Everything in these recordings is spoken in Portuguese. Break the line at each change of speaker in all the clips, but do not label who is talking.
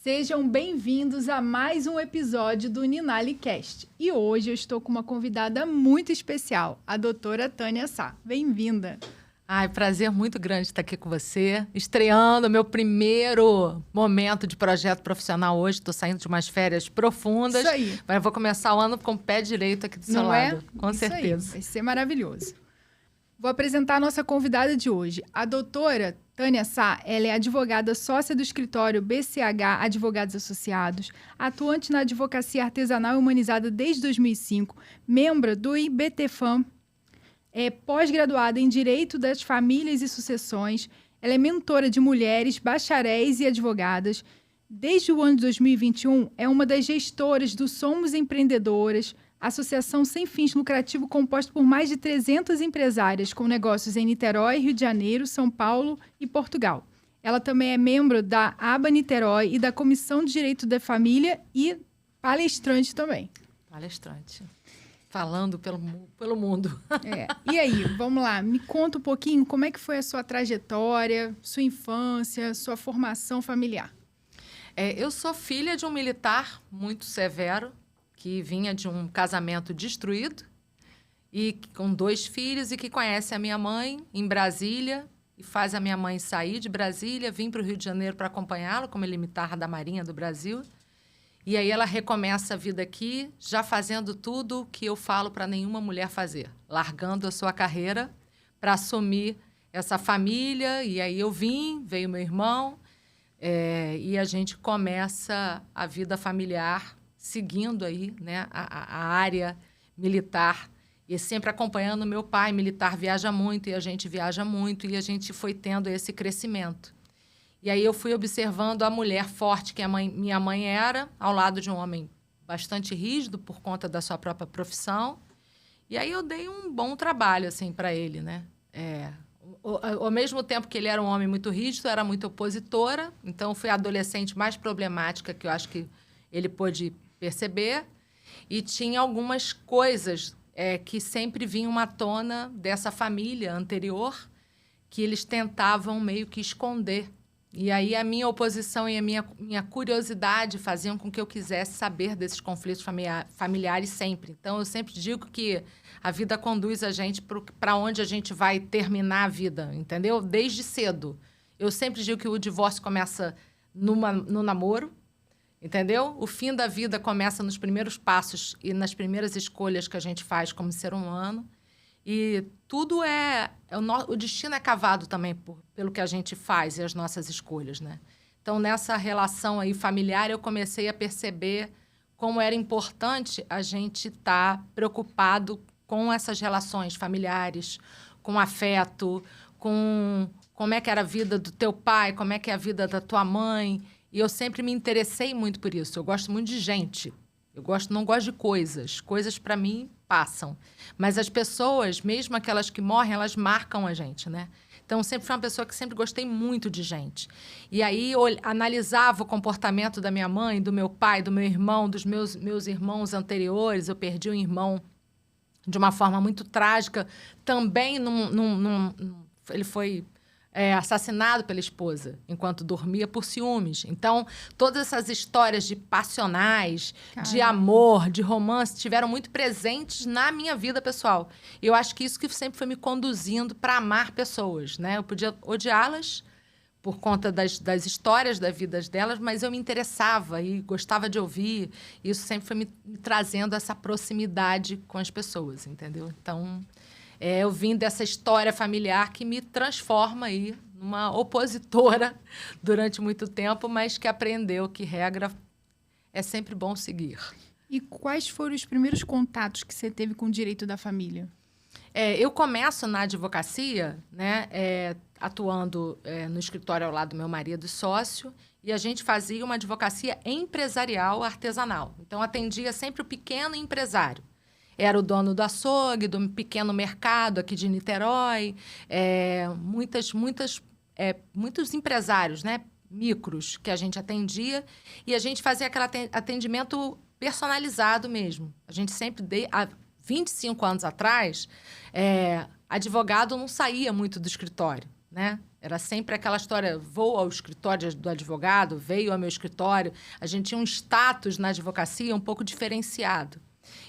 Sejam bem-vindos a mais um episódio do NinaliCast. E hoje eu estou com uma convidada muito especial, a doutora Tânia Sá. Bem-vinda!
Ai, prazer muito grande estar aqui com você, estreando meu primeiro momento de projeto profissional hoje. Estou saindo de umas férias profundas.
Isso aí.
Mas vou começar o ano com o pé direito aqui do seu
Não
lado.
é?
Com
Isso
certeza.
Aí, vai ser maravilhoso. Vou apresentar a nossa convidada de hoje. A doutora Tânia Sá, ela é advogada sócia do escritório BCH Advogados Associados, atuante na advocacia artesanal e humanizada desde 2005, membro do IBTFAM, é pós-graduada em Direito das Famílias e Sucessões, ela é mentora de mulheres, bacharéis e advogadas. Desde o ano de 2021, é uma das gestoras do Somos Empreendedoras, associação sem fins lucrativos composta por mais de 300 empresárias com negócios em Niterói, Rio de Janeiro, São Paulo e Portugal. Ela também é membro da ABA Niterói e da Comissão de Direito da Família e palestrante também.
Palestrante. Falando pelo mundo.
E aí, vamos lá, me conta um pouquinho como é que foi a sua trajetória, sua infância, sua formação familiar.
Eu sou filha de um militar muito severo, que vinha de um casamento destruído, e com 2 filhos, e que conhece a minha mãe em Brasília, e faz a minha mãe sair de Brasília, vir para o Rio de Janeiro para acompanhá-la, como militar da Marinha do Brasil. E aí ela recomeça a vida aqui, já fazendo tudo o que eu falo para nenhuma mulher fazer, largando a sua carreira para assumir essa família. E aí veio meu irmão, e a gente começa a vida familiar seguindo aí, né, a área militar, e sempre acompanhando meu pai. Militar viaja muito, e a gente viaja muito, e a gente foi tendo esse crescimento. E aí eu fui observando a mulher forte que minha mãe era, ao lado de um homem bastante rígido por conta da sua própria profissão. E aí eu dei um bom trabalho assim para ele, né? Ao mesmo tempo que ele era um homem muito rígido, era muito opositora. Então fui a adolescente mais problemática que eu acho que ele pôde perceber. E tinha algumas coisas que sempre vinham à tona dessa família anterior, que eles tentavam meio que esconder. E aí a minha oposição e a minha curiosidade faziam com que eu quisesse saber desses conflitos familiares sempre. Então, eu sempre digo que a vida conduz a gente para onde a gente vai terminar a vida, entendeu? Desde cedo. Eu sempre digo que o divórcio começa no namoro, entendeu? O fim da vida começa nos primeiros passos e nas primeiras escolhas que a gente faz como ser humano. E tudo o destino é cavado também pelo que a gente faz e as nossas escolhas, né? Então, nessa relação aí familiar, eu comecei a perceber como era importante a gente estar preocupado com essas relações familiares, com afeto, com como é que era a vida do teu pai, como é que é a vida da tua mãe. E eu sempre me interessei muito por isso. Eu gosto muito de gente. Não gosto de coisas. Coisas, para mim, passam. Mas as pessoas, mesmo aquelas que morrem, elas marcam a gente, né? Então, sempre fui uma pessoa que sempre gostei muito de gente. E aí, eu analisava o comportamento da minha mãe, do meu pai, do meu irmão, dos meus irmãos anteriores. Eu perdi um irmão de uma forma muito trágica. Também, ele foi assassinado pela esposa enquanto dormia por ciúmes. Então, todas essas histórias de passionais, de amor, de romance, estiveram muito presentes na minha vida pessoal. E eu acho que isso que sempre foi me conduzindo para amar pessoas, né? Eu podia odiá-las por conta das histórias da vida delas, mas eu me interessava e gostava de ouvir. E isso sempre foi me trazendo essa proximidade com as pessoas, entendeu? Então, eu vim dessa história familiar que me transforma aí numa opositora durante muito tempo, mas que aprendeu que regra é sempre bom seguir.
E quais foram os primeiros contatos que você teve com o direito da família?
Eu começo na advocacia, né, atuando no escritório ao lado do meu marido e sócio, e a gente fazia uma advocacia empresarial artesanal. Então, atendia sempre o pequeno empresário. Era o dono do açougue, do pequeno mercado aqui de Niterói, muitos empresários, né, micros, que a gente atendia, e a gente fazia aquele atendimento personalizado mesmo. A gente sempre, há 25 anos atrás, advogado não saía muito do escritório. né? Era sempre aquela história, vou ao escritório do advogado, veio ao meu escritório. A gente tinha um status na advocacia um pouco diferenciado.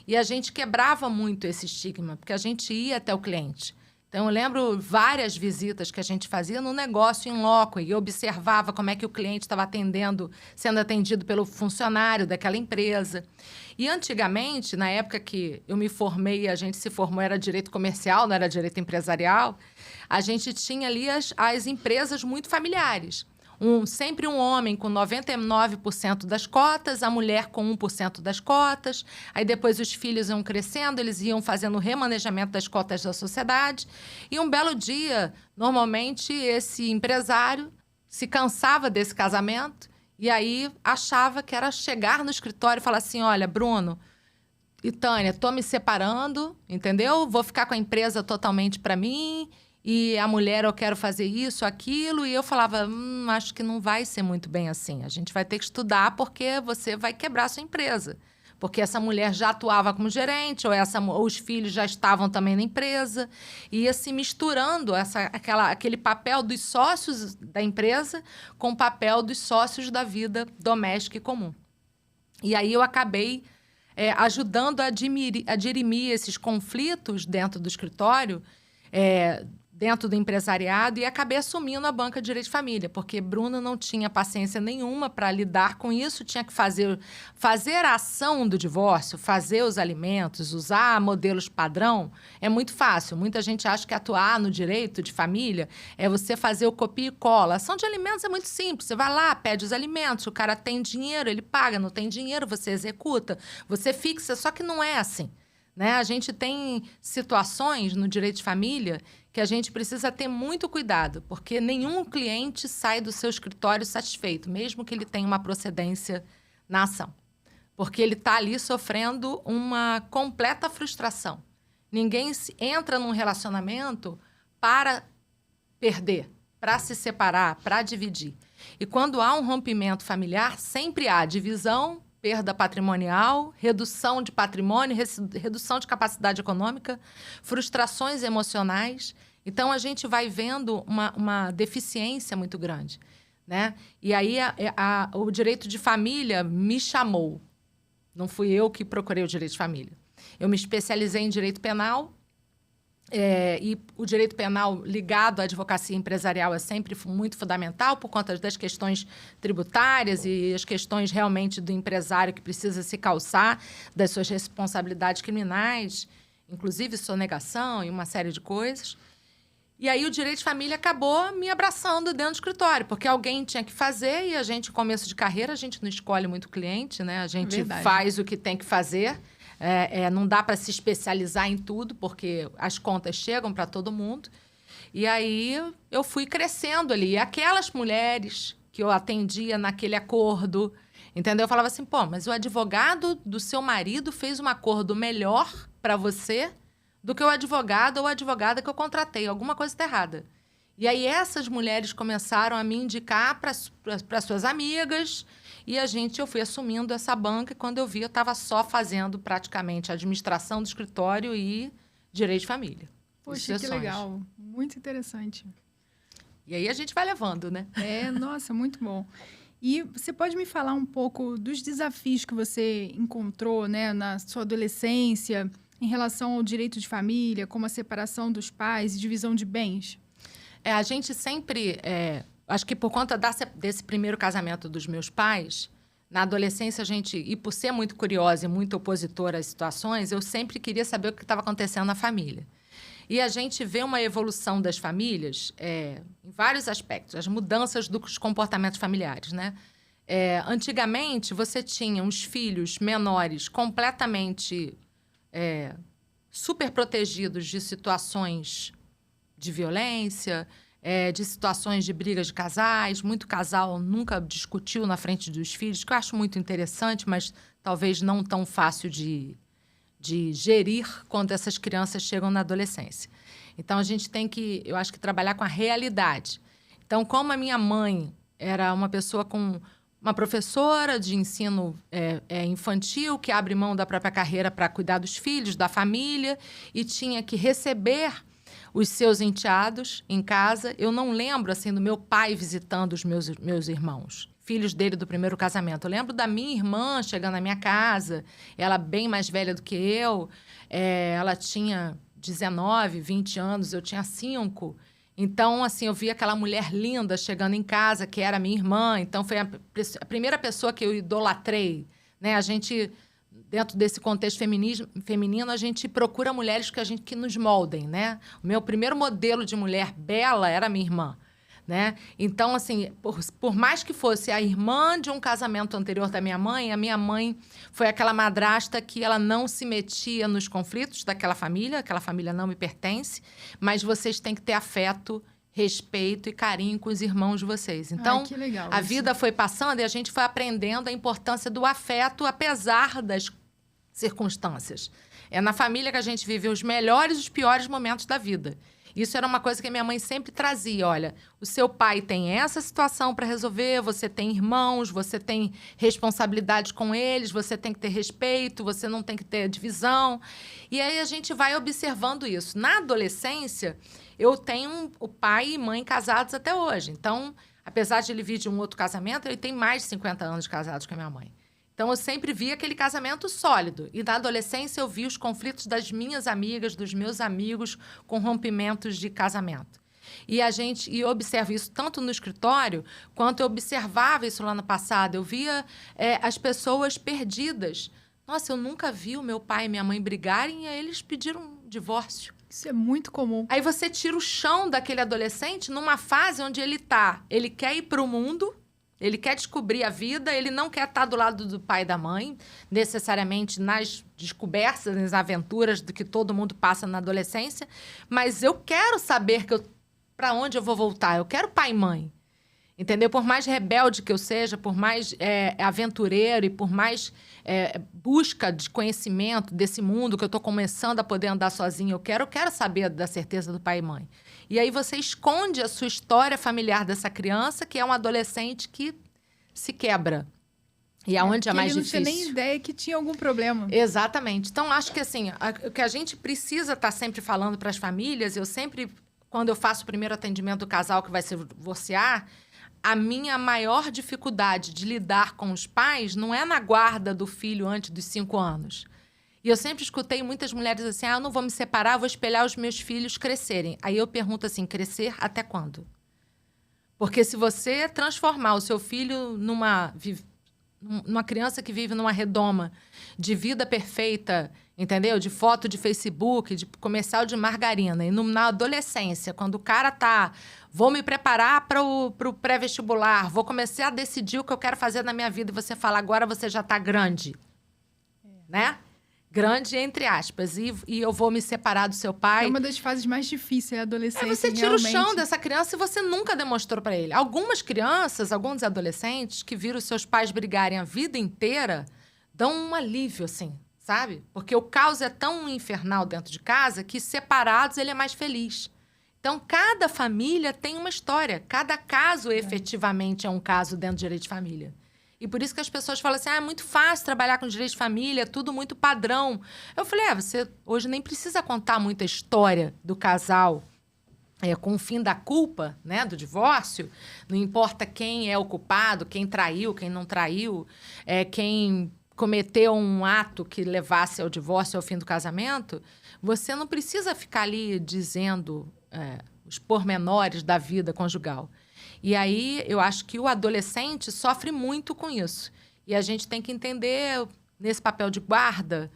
E a gente quebrava muito esse estigma, porque a gente ia até o cliente. Então, eu lembro várias visitas que a gente fazia no negócio em loco e observava como é que o cliente estava sendo atendido pelo funcionário daquela empresa. E antigamente, na época que eu me formei e a gente se formou, era direito comercial, não era direito empresarial, a gente tinha ali as empresas muito familiares. Sempre um homem com 99% das cotas, a mulher com 1% das cotas. Aí depois os filhos iam crescendo, eles iam fazendo o remanejamento das cotas da sociedade. E um belo dia, normalmente, esse empresário se cansava desse casamento e aí achava que era chegar no escritório e falar assim, olha, Bruno e Tânia, estou me separando, entendeu? Vou ficar com a empresa totalmente para mim... E a mulher, eu quero fazer isso, aquilo. E eu falava, acho que não vai ser muito bem assim. A gente vai ter que estudar porque você vai quebrar a sua empresa. Porque essa mulher já atuava como gerente, ou os filhos já estavam também na empresa. E ia se misturando aquele papel dos sócios da empresa com o papel dos sócios da vida doméstica e comum. E aí eu acabei ajudando a dirimir esses conflitos dentro do escritório, dentro do empresariado, e acabei assumindo a banca de direito de família, porque Bruna não tinha paciência nenhuma para lidar com isso, tinha que fazer a ação do divórcio, fazer os alimentos, usar modelos padrão, é muito fácil. Muita gente acha que atuar no direito de família é você fazer o copia e cola. A ação de alimentos é muito simples, você vai lá, pede os alimentos, o cara tem dinheiro, ele paga, não tem dinheiro, você executa, você fixa, só que não é assim. Né? A gente tem situações no direito de família que a gente precisa ter muito cuidado, porque nenhum cliente sai do seu escritório satisfeito, mesmo que ele tenha uma procedência na ação. Porque ele está ali sofrendo uma completa frustração. Ninguém entra num relacionamento para perder, para se separar, para dividir. E quando há um rompimento familiar, sempre há divisão, perda patrimonial, redução de patrimônio, redução de capacidade econômica, frustrações emocionais. Então, a gente vai vendo uma deficiência muito grande, né? E aí, o direito de família me chamou. Não fui eu que procurei o direito de família. Eu me especializei em direito penal, e o direito penal ligado à advocacia empresarial é sempre muito fundamental por conta das questões tributárias e as questões realmente do empresário que precisa se calçar das suas responsabilidades criminais, inclusive sonegação e uma série de coisas. E aí o direito de família acabou me abraçando dentro do escritório, porque alguém tinha que fazer e a gente, começo de carreira, a gente não escolhe muito cliente, né? A gente faz o que tem que fazer. Não dá para se especializar em tudo, porque as contas chegam para todo mundo. E aí eu fui crescendo ali. E aquelas mulheres que eu atendia naquele acordo, entendeu? Eu falava assim, pô, mas o advogado do seu marido fez um acordo melhor para você do que o advogado ou a advogada que eu contratei. Alguma coisa está errada. E aí essas mulheres começaram a me indicar para suas amigas. E eu fui assumindo essa banca e quando eu vi, eu estava só fazendo praticamente administração do escritório e direito de família.
Poxa, que legal. Muito interessante.
E aí a gente vai levando, né?
Nossa, muito bom. E você pode me falar um pouco dos desafios que você encontrou, né, na sua adolescência em relação ao direito de família, como a separação dos pais e divisão de bens?
A gente sempre... Acho que por conta desse primeiro casamento dos meus pais, na adolescência, e por ser muito curiosa e muito opositora às situações, eu sempre queria saber o que estava acontecendo na família. E a gente vê uma evolução das famílias em vários aspectos, as mudanças dos comportamentos familiares, né? Antigamente, você tinha uns filhos menores completamente super protegidos de situações de violência, de situações de brigas de casais. Muito casal nunca discutiu na frente dos filhos, que eu acho muito interessante, mas talvez não tão fácil de gerir quando essas crianças chegam na adolescência. Então, a gente tem que, eu acho que, trabalhar com a realidade. Então, como a minha mãe era uma pessoa com uma professora de ensino infantil que abre mão da própria carreira para cuidar dos filhos, da família, e tinha que receber os seus enteados em casa. Eu não lembro, assim, do meu pai visitando os meus irmãos, filhos dele do primeiro casamento. Eu lembro da minha irmã chegando na minha casa, ela bem mais velha do que eu, ela tinha 19, 20 anos, eu tinha 5. Então, assim, eu vi aquela mulher linda chegando em casa, que era minha irmã. Então, foi a primeira pessoa que eu idolatrei, né? A gente, dentro desse contexto feminino, a gente procura mulheres que nos moldem, né? O meu primeiro modelo de mulher bela era minha irmã, né? Então, assim, por mais que fosse a irmã de um casamento anterior da minha mãe, a minha mãe foi aquela madrasta que ela não se metia nos conflitos daquela família, aquela família não me pertence, mas vocês têm que ter afeto, respeito e carinho com os irmãos de vocês. Então,
que legal,
a vida foi passando e a gente foi aprendendo a importância do afeto, apesar das circunstâncias. É na família que a gente vive os melhores e os piores momentos da vida. Isso era uma coisa que a minha mãe sempre trazia. Olha, o seu pai tem essa situação para resolver, você tem irmãos, você tem responsabilidade com eles, você tem que ter respeito, você não tem que ter divisão. E aí a gente vai observando isso. Na adolescência, eu tenho o pai e mãe casados até hoje. Então, apesar de ele vir de um outro casamento, ele tem mais de 50 anos de casados com a minha mãe. Então, eu sempre vi aquele casamento sólido. E na adolescência, eu vi os conflitos das minhas amigas, dos meus amigos, com rompimentos de casamento. E eu observo isso tanto no escritório, quanto eu observava isso lá no passado. Eu via as pessoas perdidas. Nossa, eu nunca vi o meu pai e minha mãe brigarem e aí eles pediram um divórcio.
Isso é muito comum.
Aí você tira o chão daquele adolescente numa fase onde ele quer ir para o mundo, ele quer descobrir a vida, ele não quer estar do lado do pai e da mãe, necessariamente nas descobertas, nas aventuras do que todo mundo passa na adolescência, mas eu quero saber para onde eu vou voltar, eu quero pai e mãe. Entendeu? Por mais rebelde que eu seja, por mais aventureiro e por mais busca de conhecimento desse mundo que eu estou começando a poder andar sozinha, eu quero saber da certeza do pai e mãe. E aí você esconde a sua história familiar dessa criança, que é um adolescente que se quebra. E aonde é mais difícil.
Ele não tinha nem ideia que tinha algum problema.
Exatamente. Então, acho que assim, o que a gente precisa estar sempre falando para as famílias, eu sempre, quando eu faço o primeiro atendimento do casal que vai se divorciar, a minha maior dificuldade de lidar com os pais não é na guarda do filho antes dos 5 anos. E eu sempre escutei muitas mulheres assim, eu não vou me separar, vou espelhar os meus filhos crescerem. Aí eu pergunto assim, crescer até quando? Porque se você transformar o seu filho numa criança que vive numa redoma de vida perfeita, entendeu? De foto de Facebook, de comercial de margarina. E na adolescência, quando o cara vou me preparar para o pré-vestibular, vou começar a decidir o que eu quero fazer na minha vida, e você fala, agora você já está grande. Né? Grande, entre aspas. E eu vou me separar do seu pai.
É uma das fases mais difíceis, a adolescência.
Você tira o chão dessa criança e você nunca demonstrou para ele. Algumas crianças, alguns adolescentes que viram os seus pais brigarem a vida inteira, dão um alívio, assim, sabe? Porque o caos é tão infernal dentro de casa que separados ele é mais feliz. Então, cada família tem uma história. Cada caso, efetivamente, é um caso dentro do direito de família. E por isso que as pessoas falam assim, é muito fácil trabalhar com direito de família, é tudo muito padrão. Eu falei, você hoje nem precisa contar muita história do casal com o fim da culpa, né, do divórcio. Não importa quem é o culpado, quem traiu, quem não traiu, quem cometeu um ato que levasse ao divórcio, ao fim do casamento. Você não precisa ficar ali dizendo os pormenores da vida conjugal. E aí, eu acho que o adolescente sofre muito com isso. E a gente tem que entender, nesse papel de guarda,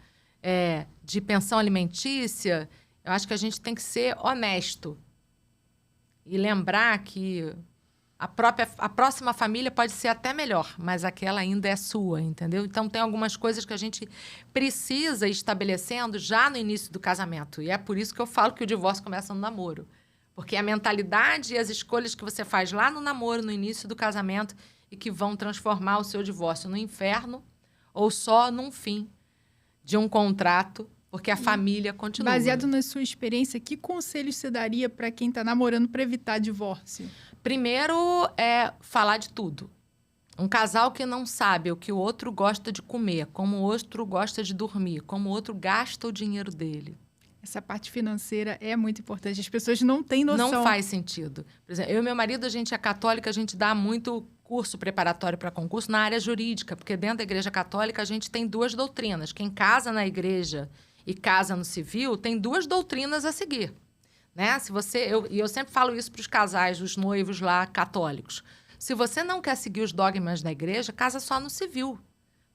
de pensão alimentícia, eu acho que a gente tem que ser honesto. E lembrar que a próxima família pode ser até melhor, mas aquela ainda é sua, entendeu? Então, tem algumas coisas que a gente precisa ir estabelecendo já no início do casamento. E é por isso que eu falo que o divórcio começa no namoro. Porque a mentalidade e as escolhas que você faz lá no namoro, no início do casamento, e que vão transformar o seu divórcio no inferno ou só num fim de um contrato, porque a família continua.
Baseado na sua experiência, que conselhos você daria para quem está namorando para evitar divórcio?
Primeiro é falar de tudo. Um casal que não sabe o que o outro gosta de comer, como o outro gosta de dormir, como o outro gasta o dinheiro dele.
Essa parte financeira é muito importante. As pessoas não têm noção.
Não faz sentido. Por exemplo, eu e meu marido, a gente é católica, a gente dá muito curso preparatório para concurso na área jurídica, porque dentro da Igreja Católica a gente tem 2 doutrinas. Quem casa na igreja e casa no civil tem 2 doutrinas a seguir. Né? Eu sempre falo isso para os casais, os noivos lá católicos. Se você não quer seguir os dogmas da igreja, casa só no civil.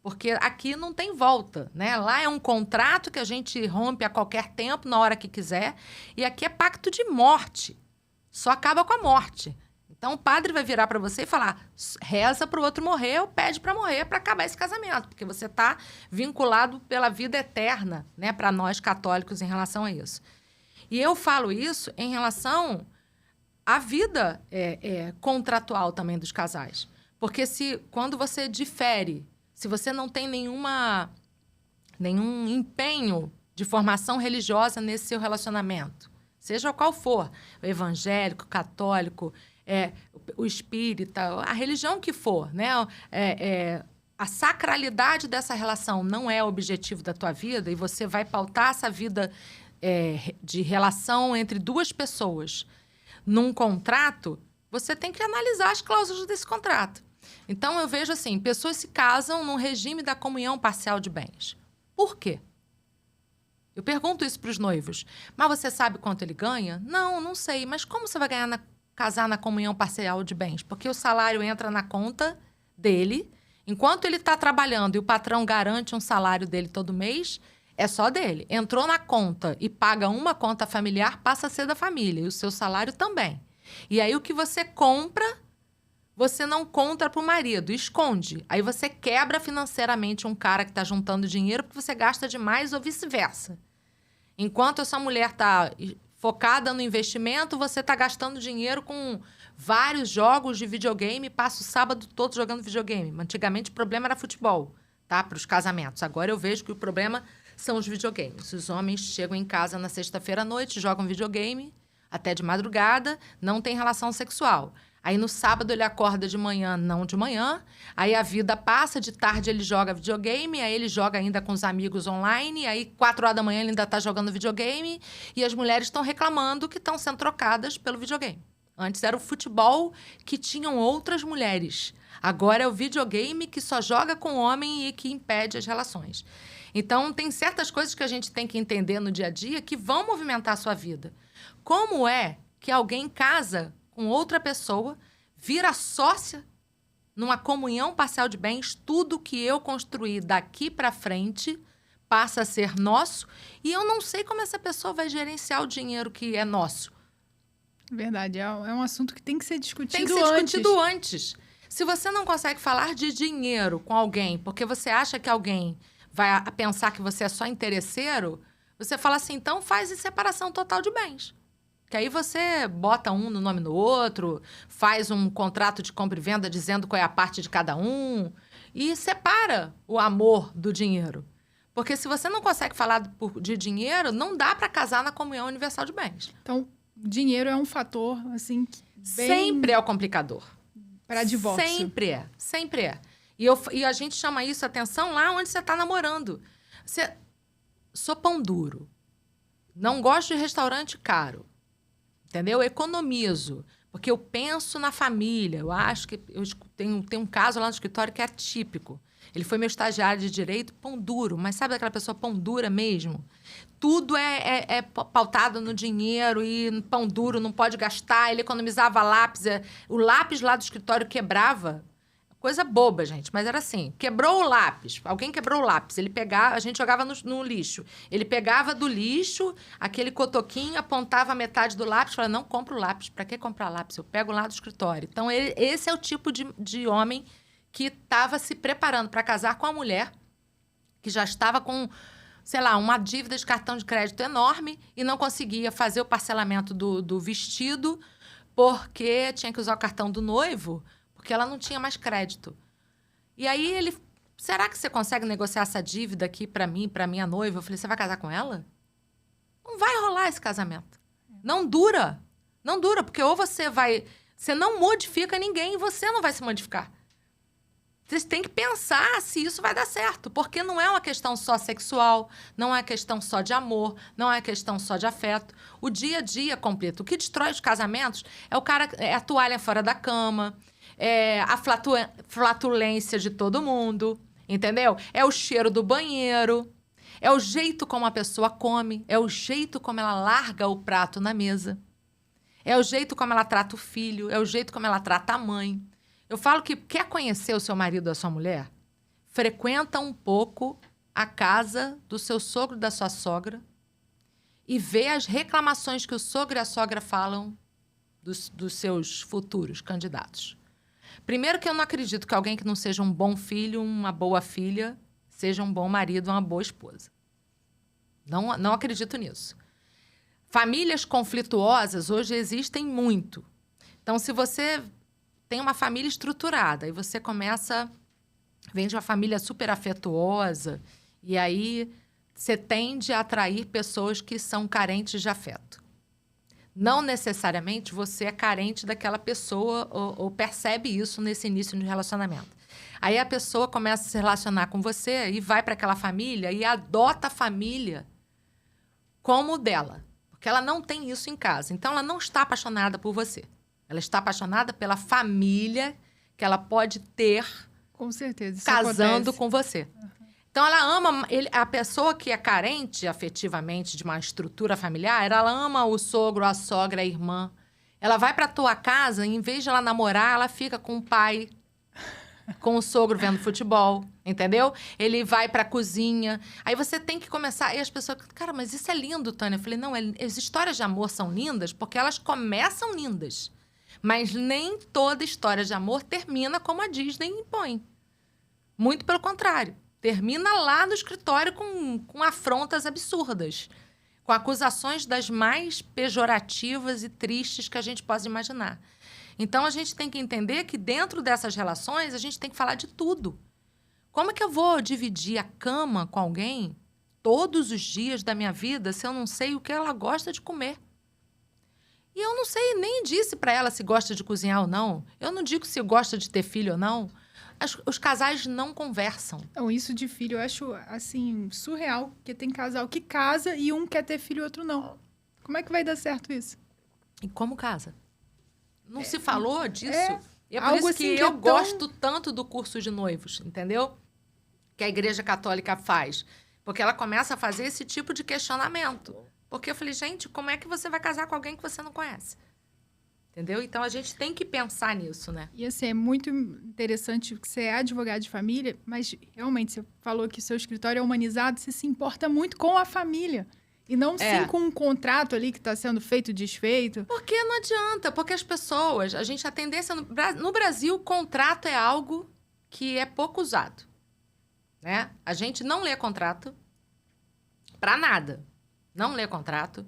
Porque aqui não tem volta, né? Lá é um contrato que a gente rompe a qualquer tempo, na hora que quiser. E aqui é pacto de morte. Só acaba com a morte. Então, o padre vai virar para você e falar, reza para o outro morrer ou pede para morrer para acabar esse casamento. Porque você está vinculado pela vida eterna, né? Para nós católicos em relação a isso. E eu falo isso em relação à vida contratual também dos casais. Porque quando você difere, se você não tem nenhum empenho de formação religiosa nesse seu relacionamento, seja qual for, o evangélico, o católico, o espírita, a religião que for, né? A sacralidade dessa relação não é o objetivo da tua vida e você vai pautar essa vida de relação entre 2 pessoas num contrato, você tem que analisar as cláusulas desse contrato. Então, eu vejo assim, pessoas se casam num regime da comunhão parcial de bens. Por quê? Eu pergunto isso para os noivos. Mas você sabe quanto ele ganha? Não, não sei. Mas como você vai casar na comunhão parcial de bens? Porque o salário entra na conta dele, enquanto ele está trabalhando e o patrão garante um salário dele todo mês, é só dele. Entrou na conta e paga uma conta familiar, passa a ser da família. E o seu salário também. E aí, o que você compra, você não conta para o marido, esconde. Aí você quebra financeiramente um cara que está juntando dinheiro porque você gasta demais ou vice-versa. Enquanto essa mulher está focada no investimento, você está gastando dinheiro com vários jogos de videogame e passa o sábado todo jogando videogame. Antigamente o problema era futebol, tá? Para os casamentos. Agora eu vejo que o problema são os videogames. Os homens chegam em casa na sexta-feira à noite, jogam videogame até de madrugada, não tem relação sexual. Aí, no sábado, ele acorda de manhã, não de manhã. Aí, a vida passa, de tarde ele joga videogame. Aí, ele joga ainda com os amigos online. Aí, 4 horas da manhã, ele ainda está jogando videogame. E as mulheres estão reclamando que estão sendo trocadas pelo videogame. Antes era o futebol que tinham outras mulheres. Agora é o videogame que só joga com homem e que impede as relações. Então, tem certas coisas que a gente tem que entender no dia a dia que vão movimentar a sua vida. Como é que alguém casa com outra pessoa, vira sócia numa comunhão parcial de bens, tudo que eu construí daqui para frente passa a ser nosso, e eu não sei como essa pessoa vai gerenciar o dinheiro que é nosso.
Verdade, é um assunto que tem que ser discutido antes.
Tem que ser discutido antes. Se você não consegue falar de dinheiro com alguém, porque você acha que alguém vai pensar que você é só interesseiro, você fala assim, então faz em separação total de bens. Que aí você bota um no nome do outro, faz um contrato de compra e venda dizendo qual é a parte de cada um e separa o amor do dinheiro. Porque se você não consegue falar de dinheiro, não dá para casar na comunhão universal de bens.
Então, dinheiro é um fator, assim, bem...
Sempre é o complicador.
Para divórcio.
Sempre é, sempre é. E a gente chama isso atenção lá onde você está namorando. Sou pão duro. Não gosto de restaurante caro. Entendeu? Eu economizo, porque eu penso na família. Eu acho que tem um caso lá no escritório que é atípico. Ele foi meu estagiário de direito, pão duro. Mas sabe aquela pessoa pão dura mesmo? Tudo é pautado no dinheiro e pão duro, não pode gastar. Ele economizava lápis. O lápis lá do escritório quebrava. Coisa boba, gente, mas era assim. Quebrou o lápis. Alguém quebrou o lápis. Ele pegava, a gente jogava no lixo. Ele pegava do lixo aquele cotoquinho, apontava a metade do lápis, falava, não compro o lápis. Para que comprar lápis? Eu pego lá do escritório. Então, esse é o tipo de homem que estava se preparando para casar com a mulher, que já estava com, sei lá, uma dívida de cartão de crédito enorme e não conseguia fazer o parcelamento do vestido porque tinha que usar o cartão do noivo, porque ela não tinha mais crédito. E aí ele, será que você consegue negociar essa dívida aqui para mim, para minha noiva? Eu falei, você vai casar com ela? Não vai rolar esse casamento. Não dura. Não dura, porque ou você não modifica ninguém e você não vai se modificar. Você tem que pensar se isso vai dar certo, porque não é uma questão só sexual, não é uma questão só de amor, não é uma questão só de afeto. O dia a dia completo. O que destrói os casamentos é a toalha fora da cama, é a flatulência de todo mundo, entendeu? É o cheiro do banheiro, é o jeito como a pessoa come, é o jeito como ela larga o prato na mesa, é o jeito como ela trata o filho, é o jeito como ela trata a mãe. Eu falo que quer conhecer o seu marido ou a sua mulher? Frequenta um pouco a casa do seu sogro e da sua sogra e vê as reclamações que o sogro e a sogra falam dos seus futuros candidatos. Primeiro que eu não acredito que alguém que não seja um bom filho, uma boa filha, seja um bom marido, uma boa esposa. Não acredito nisso. Famílias conflituosas hoje existem muito. Então, se você tem uma família estruturada e você vem de uma família super afetuosa e aí você tende a atrair pessoas que são carentes de afeto. Não necessariamente você é carente daquela pessoa ou percebe isso nesse início de relacionamento. Aí a pessoa começa a se relacionar com você e vai para aquela família e adota a família como dela, porque ela não tem isso em casa. Então, ela não está apaixonada por você. Ela está apaixonada pela família que ela pode ter,
com certeza, isso
casando
acontece
com você. Então, ela ama a pessoa que é carente afetivamente de uma estrutura familiar, ela ama o sogro, a sogra, a irmã. Ela vai para a tua casa e, em vez de ela namorar, ela fica com o pai, com o sogro vendo futebol, entendeu? Ele vai para a cozinha. Aí você tem que começar... E as pessoas... Cara, mas isso é lindo, Tânia. Eu falei, não, as histórias de amor são lindas porque elas começam lindas. Mas nem toda história de amor termina como a Disney impõe. Muito pelo contrário. Termina lá no escritório com afrontas absurdas. Com acusações das mais pejorativas e tristes que a gente possa imaginar. Então, a gente tem que entender que dentro dessas relações, a gente tem que falar de tudo. Como é que eu vou dividir a cama com alguém todos os dias da minha vida se eu não sei o que ela gosta de comer? E eu não sei, nem disse para ela se gosta de cozinhar ou não. Eu não digo se gosta de ter filho ou não. Os casais não conversam.
Então, isso de filho eu acho, assim, surreal. Porque tem casal que casa e um quer ter filho e o outro não. Como é que vai dar certo isso?
E como casa? Não se falou disso? E é por
algo
isso
assim
que
que
eu
é tão-
gosto tanto do curso de noivos, entendeu? Que a Igreja Católica faz. Porque ela começa a fazer esse tipo de questionamento. Porque eu falei, gente, como é que você vai casar com alguém que você não conhece? Entendeu? Então, a gente tem que pensar nisso, né?
E assim, é muito interessante que você é advogado de família, mas realmente você falou que o seu escritório é humanizado, você se importa muito com a família. E não sim com um contrato ali que está sendo feito, desfeito.
Porque não adianta, porque as pessoas, a tendência no Brasil, o contrato é algo que é pouco usado, né? A gente não lê contrato para nada. Não lê contrato.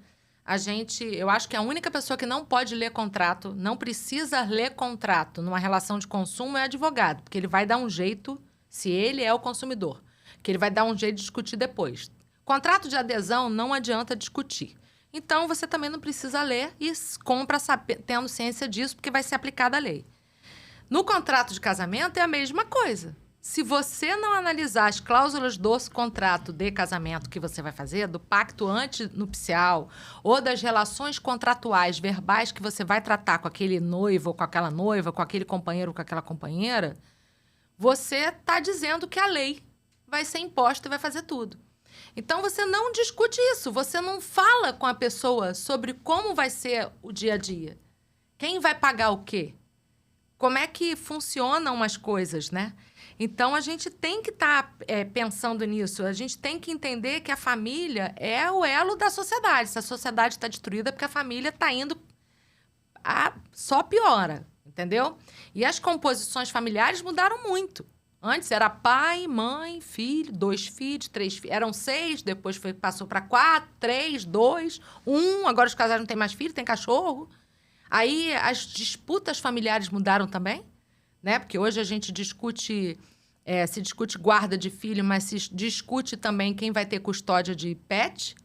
Eu acho que a única pessoa que não pode ler contrato, não precisa ler contrato numa relação de consumo é advogado, porque ele vai dar um jeito, se ele é o consumidor, que ele vai dar um jeito de discutir depois. Contrato de adesão não adianta discutir. Então, você também não precisa ler e compra tendo ciência disso, porque vai ser aplicada a lei. No contrato de casamento é a mesma coisa. Se você não analisar as cláusulas do contrato de casamento que você vai fazer, do pacto antinupcial ou das relações contratuais verbais que você vai tratar com aquele noivo, ou com aquela noiva, com aquele companheiro ou com aquela companheira, você está dizendo que a lei vai ser imposta e vai fazer tudo. Então, você não discute isso, você não fala com a pessoa sobre como vai ser o dia a dia. Quem vai pagar o quê? Como é que funcionam as coisas, né? Então, a gente tem que estar pensando nisso. A gente tem que entender que a família é o elo da sociedade. Se a sociedade está destruída, é porque a família está indo... só piora, entendeu? E as composições familiares mudaram muito. Antes era pai, mãe, filho, 2 filhos, 3 filhos. Eram 6, depois passou para 4, 3, 2, 1. Agora os casais não têm mais filho, tem cachorro. Aí as disputas familiares mudaram também, né? Porque hoje a gente se discute guarda de filho, mas se discute também quem vai ter custódia de pet.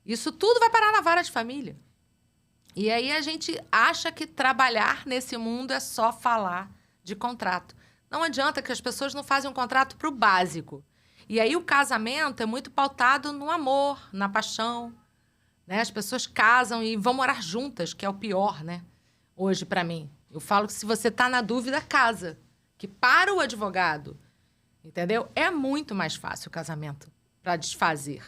Isso tudo vai parar na vara de família. E aí a gente acha que trabalhar nesse mundo é só falar de contrato. Não adianta que as pessoas não fazem um contrato para o básico. E aí o casamento é muito pautado no amor, na paixão, né? As pessoas casam e vão morar juntas, que é o pior, né? Hoje, para mim. Eu falo que se você está na dúvida, casa. Que para o advogado, entendeu? É muito mais fácil o casamento para desfazer.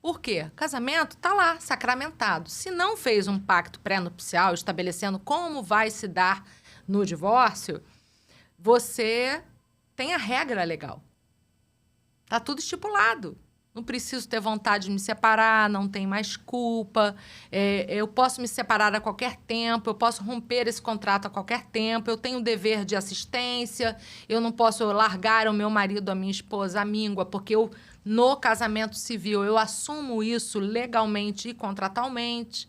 Por quê? O casamento está lá, sacramentado. Se não fez um pacto pré-nupcial estabelecendo como vai se dar no divórcio, você tem a regra legal. Tá tudo estipulado. Não preciso ter vontade de me separar, não tem mais culpa. Eu posso me separar a qualquer tempo, eu posso romper esse contrato a qualquer tempo, eu tenho o dever de assistência, eu não posso largar o meu marido, a minha esposa, a míngua, porque no casamento civil eu assumo isso legalmente e contratualmente.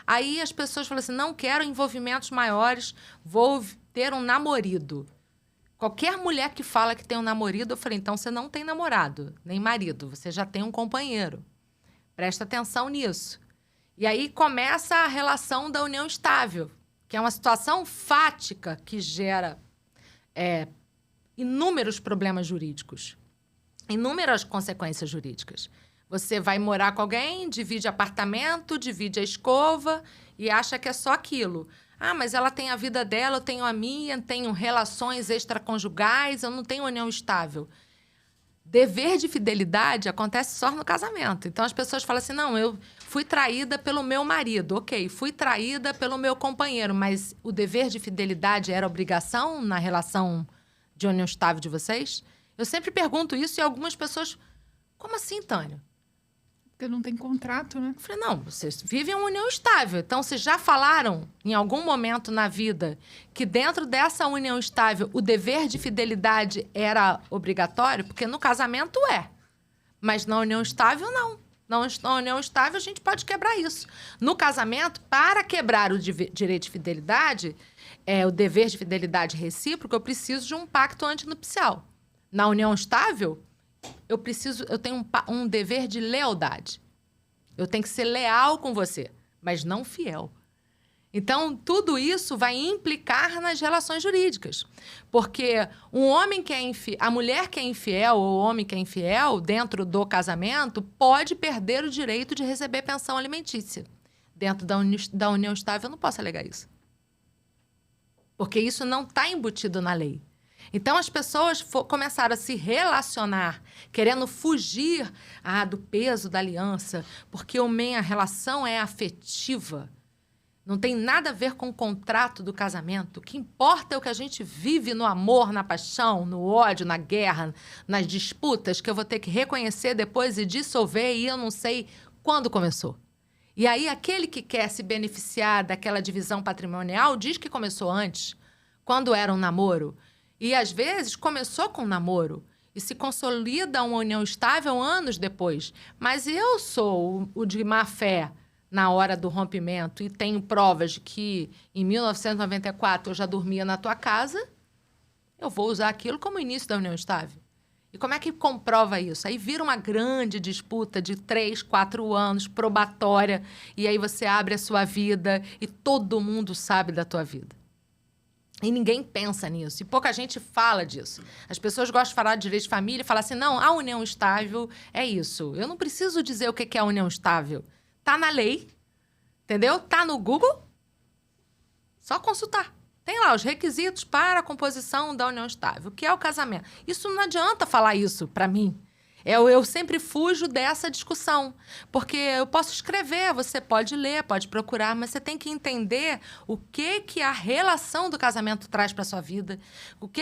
Aí as pessoas falam assim, não quero envolvimentos maiores, vou ter um namorido. Qualquer mulher que fala que tem um namorado, eu falei, então você não tem namorado, nem marido, você já tem um companheiro. Presta atenção nisso. E aí começa a relação da união estável, que é uma situação fática que gera inúmeros problemas jurídicos, inúmeras consequências jurídicas. Você vai morar com alguém, divide apartamento, divide a escova e acha que é só aquilo. Ah, mas ela tem a vida dela, eu tenho a minha, tenho relações extraconjugais, eu não tenho união estável. Dever de fidelidade acontece só no casamento. Então, as pessoas falam assim, não, eu fui traída pelo meu marido. Ok, fui traída pelo meu companheiro, mas o dever de fidelidade era obrigação na relação de união estável de vocês? Eu sempre pergunto isso e algumas pessoas, como assim, Tânia?
Porque não tem contrato, né?
Eu falei, não, vocês vivem uma união estável. Então, vocês já falaram em algum momento na vida que dentro dessa união estável o dever de fidelidade era obrigatório? Porque no casamento é. Mas na união estável, não. Na união estável, a gente pode quebrar isso. No casamento, para quebrar o direito de fidelidade, o dever de fidelidade recíproco, eu preciso de um pacto antinupcial. Na união estável, eu tenho um dever de lealdade. Eu tenho que ser leal com você, mas não fiel. Então, tudo isso vai implicar nas relações jurídicas. Porque a mulher que é infiel ou o homem que é infiel dentro do casamento pode perder o direito de receber pensão alimentícia. Dentro da união estável, eu não posso alegar isso. Porque isso não está embutido na lei. Então, as pessoas começaram a se relacionar, querendo fugir do peso da aliança, porque a relação é afetiva. Não tem nada a ver com o contrato do casamento. O que importa é o que a gente vive no amor, na paixão, no ódio, na guerra, nas disputas, que eu vou ter que reconhecer depois e dissolver, e eu não sei quando começou. E aí, aquele que quer se beneficiar daquela divisão patrimonial diz que começou antes, quando era um namoro. E, às vezes, começou com um namoro e se consolida uma união estável anos depois. Mas eu sou o de má fé na hora do rompimento e tenho provas de que, em 1994, eu já dormia na tua casa, eu vou usar aquilo como início da união estável. E como é que comprova isso? Aí vira uma grande disputa de 3, 4 anos, probatória, e aí você abre a sua vida e todo mundo sabe da tua vida. E ninguém pensa nisso. E pouca gente fala disso. As pessoas gostam de falar de direito de família e falar assim, não, a união estável é isso. Eu não preciso dizer o que é a união estável. Tá na lei, entendeu? Tá no Google. Só consultar. Tem lá os requisitos para a composição da união estável. O que é o casamento? Isso não adianta falar isso para mim. Eu sempre fujo dessa discussão, porque eu posso escrever, você pode ler, pode procurar, mas você tem que entender o que a relação do casamento traz para a sua vida, o que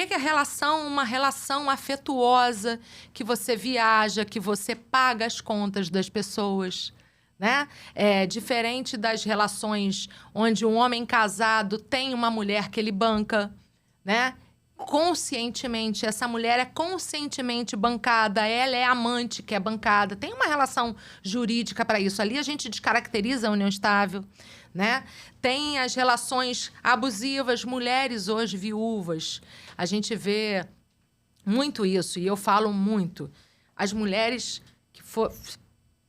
uma relação afetuosa, que você viaja, que você paga as contas das pessoas, né? É diferente das relações onde um homem casado tem uma mulher que ele banca, né? Conscientemente, essa mulher é conscientemente bancada, ela é amante que é bancada, tem uma relação jurídica para isso. Ali a gente descaracteriza a união estável, né? Tem as relações abusivas, mulheres hoje viúvas, a gente vê muito isso, e eu falo muito. As mulheres que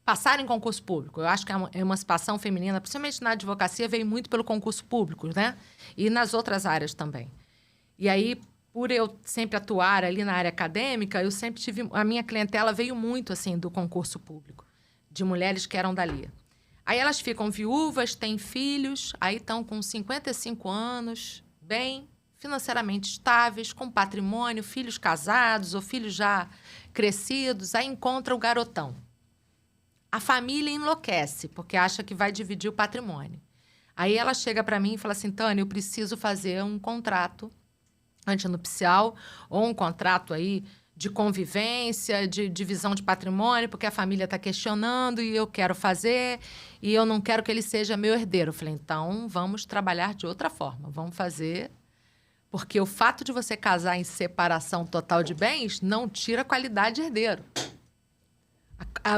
passarem em concurso público, eu acho que a emancipação feminina, principalmente na advocacia, veio muito pelo concurso público, né? E nas outras áreas também. E aí, por eu sempre atuar ali na área acadêmica, eu sempre tive... A minha clientela veio muito, assim, do concurso público, de mulheres que eram dali. Aí elas ficam viúvas, têm filhos, aí estão com 55 anos, bem financeiramente estáveis, com patrimônio, filhos casados ou filhos já crescidos, aí encontra o garotão. A família enlouquece, porque acha que vai dividir o patrimônio. Aí ela chega para mim e fala assim, Tânia, eu preciso fazer um contrato antinupcial ou um contrato aí de convivência, de divisão de patrimônio, porque a família está questionando e eu quero fazer e eu não quero que ele seja meu herdeiro. Eu falei, então vamos trabalhar de outra forma, vamos fazer... Porque o fato de você casar em separação total de bens não tira a qualidade de herdeiro.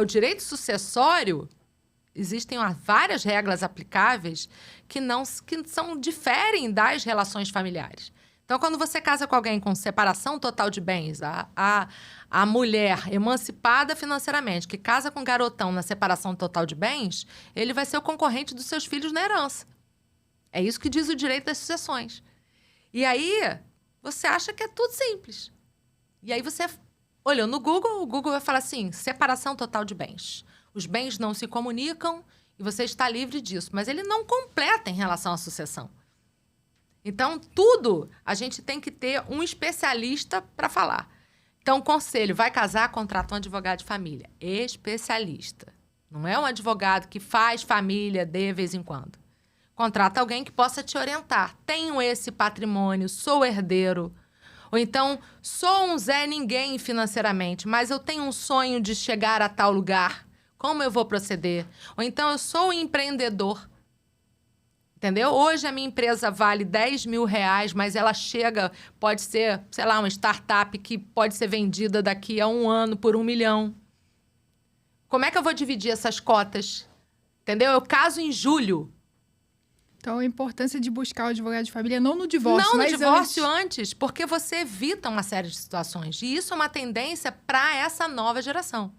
O direito sucessório, existem várias regras aplicáveis que diferem das relações familiares. Então, quando você casa com alguém com separação total de bens, a mulher emancipada financeiramente, que casa com um garotão na separação total de bens, ele vai ser o concorrente dos seus filhos na herança. É isso que diz o direito das sucessões. E aí, você acha que é tudo simples. E aí você olhou no Google, o Google vai falar assim, separação total de bens. Os bens não se comunicam e você está livre disso. Mas ele não completa em relação à sucessão. Então, tudo a gente tem que ter um especialista para falar. Então, conselho, vai casar, contrata um advogado de família. Especialista. Não é um advogado que faz família de vez em quando. Contrata alguém que possa te orientar. Tenho esse patrimônio, sou herdeiro. Ou então, sou um Zé Ninguém financeiramente, mas eu tenho um sonho de chegar a tal lugar. Como eu vou proceder? Ou então, eu sou um empreendedor. Entendeu? Hoje a minha empresa vale 10 mil reais, mas ela chega, pode ser, sei lá, uma startup que pode ser vendida daqui a 1 ano por 1 milhão. Como é que eu vou dividir essas cotas? Entendeu? Eu caso em julho.
Então, a importância de buscar o advogado de família não no divórcio,
mas divórcio antes, porque você evita uma série de situações. E isso é uma tendência para essa nova geração.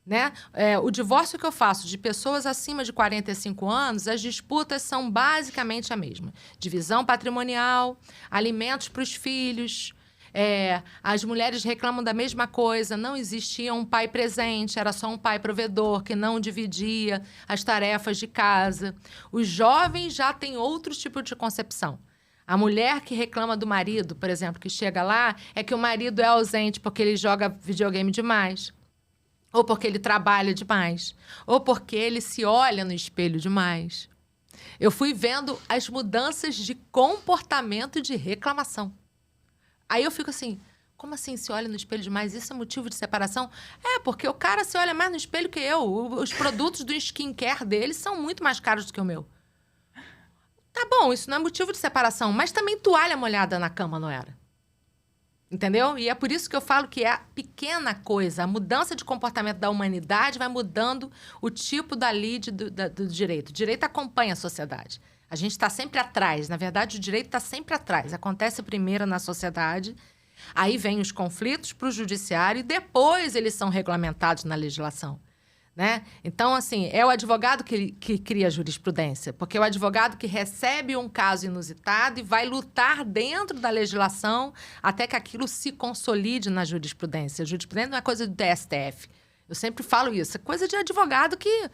Né? O divórcio que eu faço de pessoas acima de 45 anos, as disputas são basicamente a mesma. Divisão patrimonial, alimentos para os filhos... as mulheres reclamam da mesma coisa, não existia um pai presente, era só um pai provedor que não dividia as tarefas de casa. Os jovens já têm outro tipo de concepção. A mulher que reclama do marido, por exemplo, que chega lá, é que o marido é ausente porque ele joga videogame demais, ou porque ele trabalha demais, ou porque ele se olha no espelho demais. Eu fui vendo as mudanças de comportamento de reclamação. Aí eu fico assim, como assim se olha no espelho demais? Isso é motivo de separação? Porque o cara se olha mais no espelho que eu. Os produtos do skincare dele são muito mais caros do que o meu. Tá bom, isso não é motivo de separação, mas também toalha molhada na cama não era. Entendeu? E é por isso que eu falo que é a pequena coisa, a mudança de comportamento da humanidade vai mudando o tipo da lide do direito. O direito acompanha a sociedade. A gente está sempre atrás. Na verdade, o direito está sempre atrás. Acontece primeiro na sociedade, aí vem os conflitos para o judiciário e depois eles são regulamentados na legislação. Né? Então, assim, é o advogado que cria a jurisprudência, porque é o advogado que recebe um caso inusitado e vai lutar dentro da legislação até que aquilo se consolide na jurisprudência. A jurisprudência não é coisa do STF. Eu sempre falo isso. É coisa de advogado que...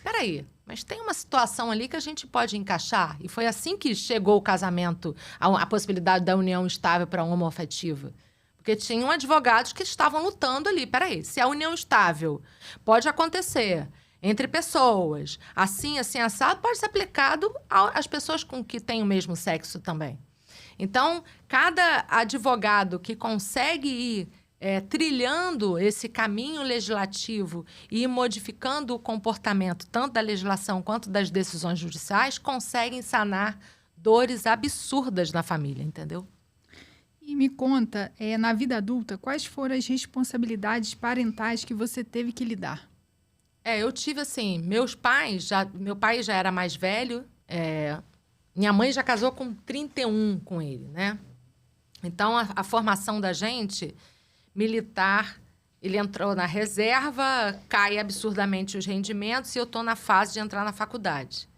Peraí, mas tem uma situação ali que a gente pode encaixar. E foi assim que chegou o casamento, a possibilidade da união estável para a homoafetiva. Porque tinham advogados que estavam lutando ali. Peraí, se a união estável pode acontecer entre pessoas, assim, assado, pode ser aplicado às pessoas com que têm o mesmo sexo também. Então, cada advogado que consegue ir trilhando esse caminho legislativo e modificando o comportamento tanto da legislação quanto das decisões judiciais, conseguem sanar dores absurdas na família, entendeu?
E me conta, na vida adulta, quais foram as responsabilidades parentais que você teve que lidar?
Eu tive, assim, meu pai já era mais velho, minha mãe já casou com 31 com ele, né? Então, a formação da gente, militar, ele entrou na reserva, cai absurdamente os rendimentos e eu estou na fase de entrar na faculdade.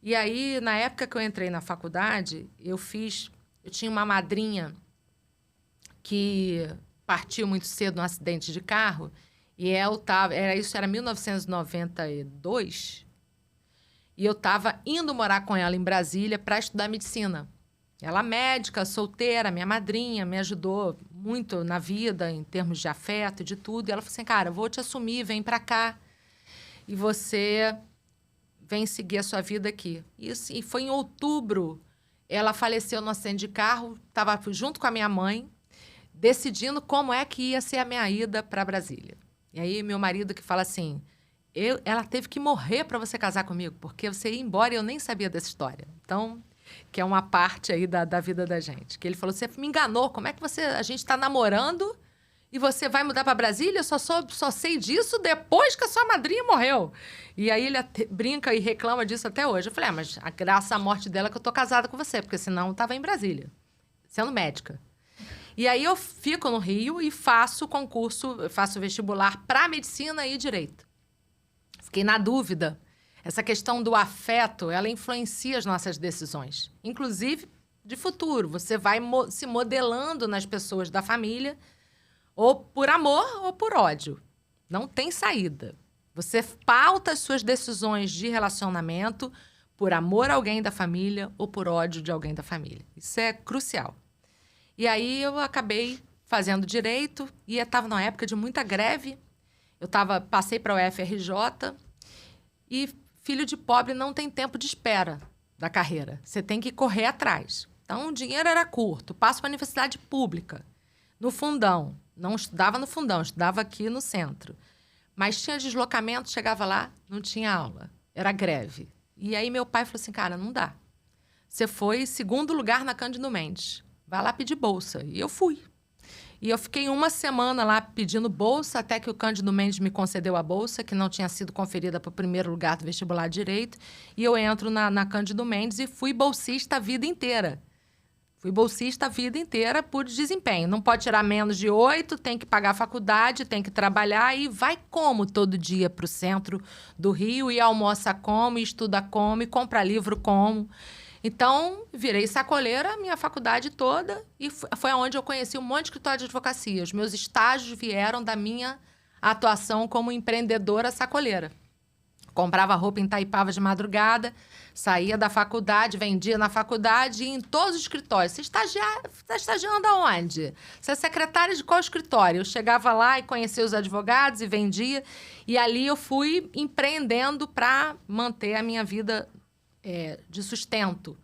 E aí, na época que eu entrei na faculdade, eu tinha uma madrinha que partiu muito cedo num acidente de carro. E isso era 1992. E eu estava indo morar com ela em Brasília para estudar medicina. Ela médica, solteira, minha madrinha, me ajudou muito na vida, em termos de afeto, de tudo. E ela falou assim, cara, vou te assumir, vem para cá. E você vem seguir a sua vida aqui. Isso, e foi em outubro. Ela faleceu no acidente de carro, estava junto com a minha mãe, decidindo como é que ia ser a minha ida para Brasília. E aí, meu marido que fala assim, ela teve que morrer para você casar comigo, porque você ia embora e eu nem sabia dessa história. Então, que é uma parte aí da vida da gente. Que ele falou, você me enganou, como é que a gente está namorando e você vai mudar para Brasília? Eu só sei disso depois que a sua madrinha morreu. E aí ele brinca e reclama disso até hoje. Eu falei, mas a graça à morte dela é que eu tô casada com você, porque senão eu estava em Brasília, sendo médica. E aí eu fico no Rio e faço vestibular para medicina e direito. Fiquei na dúvida. Essa questão do afeto, ela influencia as nossas decisões, inclusive de futuro. Você vai se modelando nas pessoas da família, ou por amor ou por ódio. Não tem saída. Você pauta as suas decisões de relacionamento por amor a alguém da família ou por ódio de alguém da família. Isso é crucial. E aí eu acabei fazendo direito e estava numa época de muita greve. Passei para o UFRJ e filho de pobre não tem tempo de espera da carreira. Você tem que correr atrás. Então, o dinheiro era curto. Passo para a universidade pública, no fundão. Não estudava no fundão, estudava aqui no centro. Mas tinha deslocamento, chegava lá, não tinha aula. Era greve. E aí meu pai falou assim, cara, não dá. Você foi segundo lugar na Cândido Mendes. Vai lá pedir bolsa. E eu fui. E eu fiquei uma semana lá pedindo bolsa, até que o Cândido Mendes me concedeu a bolsa, que não tinha sido conferida para o primeiro lugar do vestibular de Direito. E eu entro na Cândido Mendes e fui bolsista a vida inteira. Fui bolsista a vida inteira por desempenho. Não pode tirar menos de 8, tem que pagar a faculdade, tem que trabalhar e vai como todo dia para o centro do Rio e almoça como, e estuda como, e compra livro como. Então, virei sacoleira a minha faculdade toda e foi onde eu conheci um monte de escritório de advocacia. Os meus estágios vieram da minha atuação como empreendedora sacoleira. Comprava roupa em Itaipava de madrugada, saía da faculdade, vendia na faculdade e em todos os escritórios. Você está estagiando aonde? Você é secretária de qual escritório? Eu chegava lá e conhecia os advogados e vendia. E ali eu fui empreendendo para manter a minha vida de sustento.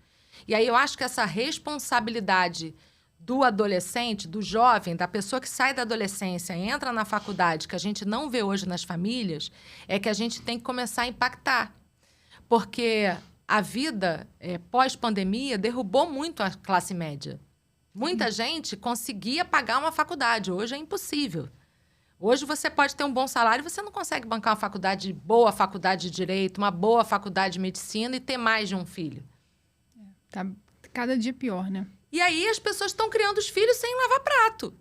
E aí eu acho que essa responsabilidade do adolescente, do jovem, da pessoa que sai da adolescência e entra na faculdade, que a gente não vê hoje nas famílias, é que a gente tem que começar a impactar. Porque a vida pós-pandemia derrubou muito a classe média. Muita gente conseguia pagar uma faculdade. Hoje é impossível. Hoje você pode ter um bom salário e você não consegue bancar uma boa faculdade de Direito, uma boa faculdade de Medicina e ter mais de um filho.
Tá cada dia pior, né?
E aí as pessoas estão criando os filhos sem lavar prato.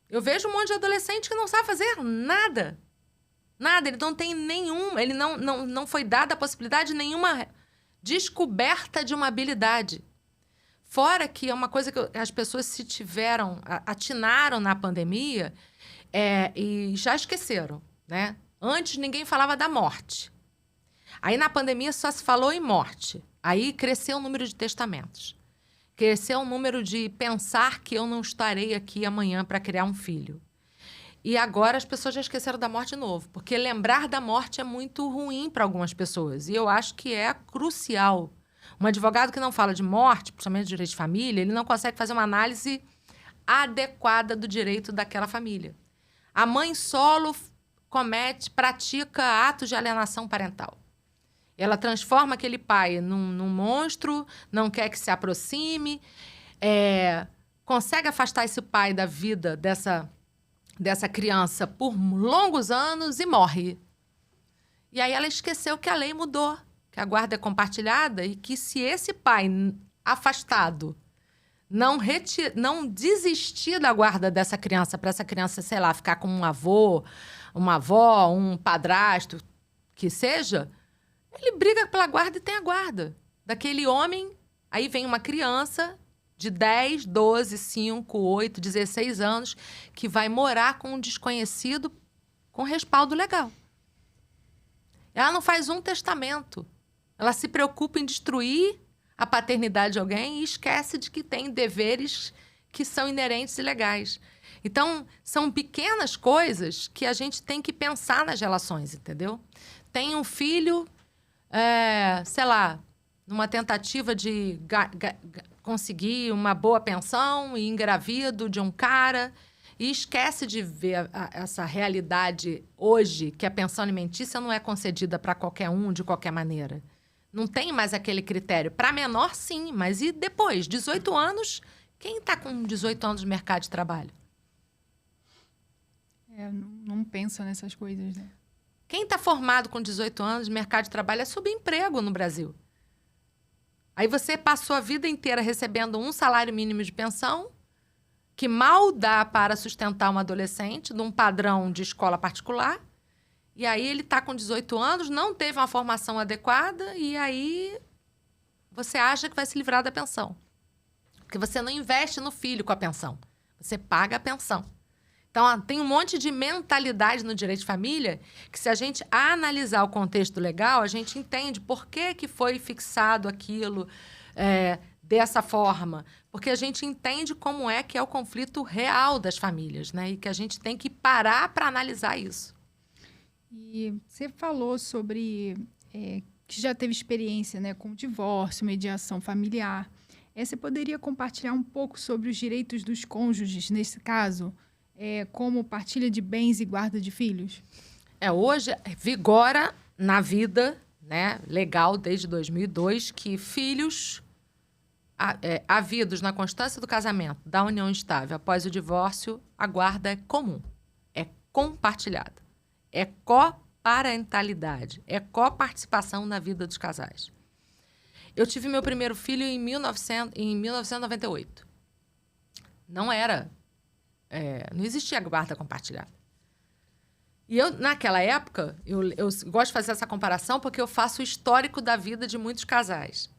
Eu vejo um monte de adolescente que não sabe fazer nada. Nada, ele não tem ele não foi dada a possibilidade de nenhuma descoberta de uma habilidade. Fora que é uma coisa que as pessoas atinaram na pandemia e já esqueceram, né? Antes ninguém falava da morte. Aí na pandemia só se falou em morte. Aí cresceu o número de testamentos. Cresceu o número de pensar que eu não estarei aqui amanhã para criar um filho. E agora as pessoas já esqueceram da morte de novo, porque lembrar da morte é muito ruim para algumas pessoas. E eu acho que é crucial. Um advogado que não fala de morte, principalmente de direito de família, ele não consegue fazer uma análise adequada do direito daquela família. A mãe solo pratica atos de alienação parental. Ela transforma aquele pai num monstro, não quer que se aproxime, consegue afastar esse pai da vida dessa criança por longos anos e morre. E aí ela esqueceu que a lei mudou, que a guarda é compartilhada e que se esse pai afastado não desistir da guarda dessa criança, para essa criança, sei lá, ficar com um avô, uma avó, um padrasto, que seja, ele briga pela guarda e tem a guarda daquele homem. Aí vem uma criança de 10, 12, 5, 8, 16 anos que vai morar com um desconhecido com respaldo legal. Ela não faz um testamento. Ela se preocupa em destruir a paternidade de alguém e esquece de que tem deveres que são inerentes e legais. Então, são pequenas coisas que a gente tem que pensar nas relações, entendeu? Tem um filho, sei lá, numa tentativa de conseguir uma boa pensão e engravido de um cara e esquece de ver essa realidade hoje, que a pensão alimentícia não é concedida para qualquer um, de qualquer maneira. Não tem mais aquele critério. Para menor, sim, mas e depois? 18 anos, quem está com 18 anos no mercado de trabalho?
Não pensa nessas coisas, né?
Quem está formado com 18 anos no mercado de trabalho é subemprego no Brasil. Aí você passou a vida inteira recebendo um salário mínimo de pensão, que mal dá para sustentar um adolescente num padrão de escola particular. E aí ele está com 18 anos, não teve uma formação adequada, e aí você acha que vai se livrar da pensão. Porque você não investe no filho com a pensão. Você paga a pensão. Então, tem um monte de mentalidade no direito de família que, se a gente analisar o contexto legal, a gente entende por que foi fixado aquilo dessa forma. Porque a gente entende como é que é o conflito real das famílias, né? E que a gente tem que parar para analisar isso.
E você falou sobre que já teve experiência, né, com divórcio, mediação familiar. Você poderia compartilhar um pouco sobre os direitos dos cônjuges nesse caso? Como partilha de bens e guarda de filhos?
Hoje vigora na vida, né, legal desde 2002 que filhos havidos na constância do casamento, da união estável após o divórcio, a guarda é comum, é compartilhada, é coparentalidade, é coparticipação na vida dos casais. Eu tive meu primeiro filho em 1998. Não existia guarda compartilhada. E eu, naquela época, eu gosto de fazer essa comparação porque eu faço o histórico da vida de muitos casais.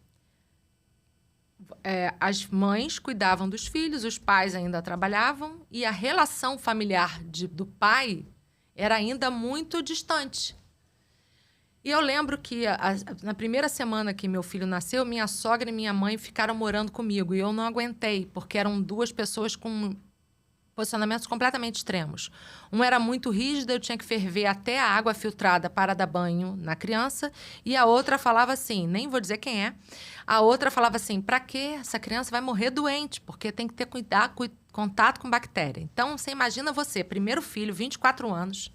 As mães cuidavam dos filhos, os pais ainda trabalhavam e a relação familiar do pai era ainda muito distante. E eu lembro que na primeira semana que meu filho nasceu, minha sogra e minha mãe ficaram morando comigo e eu não aguentei, porque eram duas pessoas com posicionamentos completamente extremos. Um era muito rígido, eu tinha que ferver até a água filtrada para dar banho na criança, e a outra falava assim, nem vou dizer quem é, a outra falava assim, para quê? Essa criança vai morrer doente, porque tem que ter contato com bactéria. Então, você imagina você, primeiro filho, 24 anos,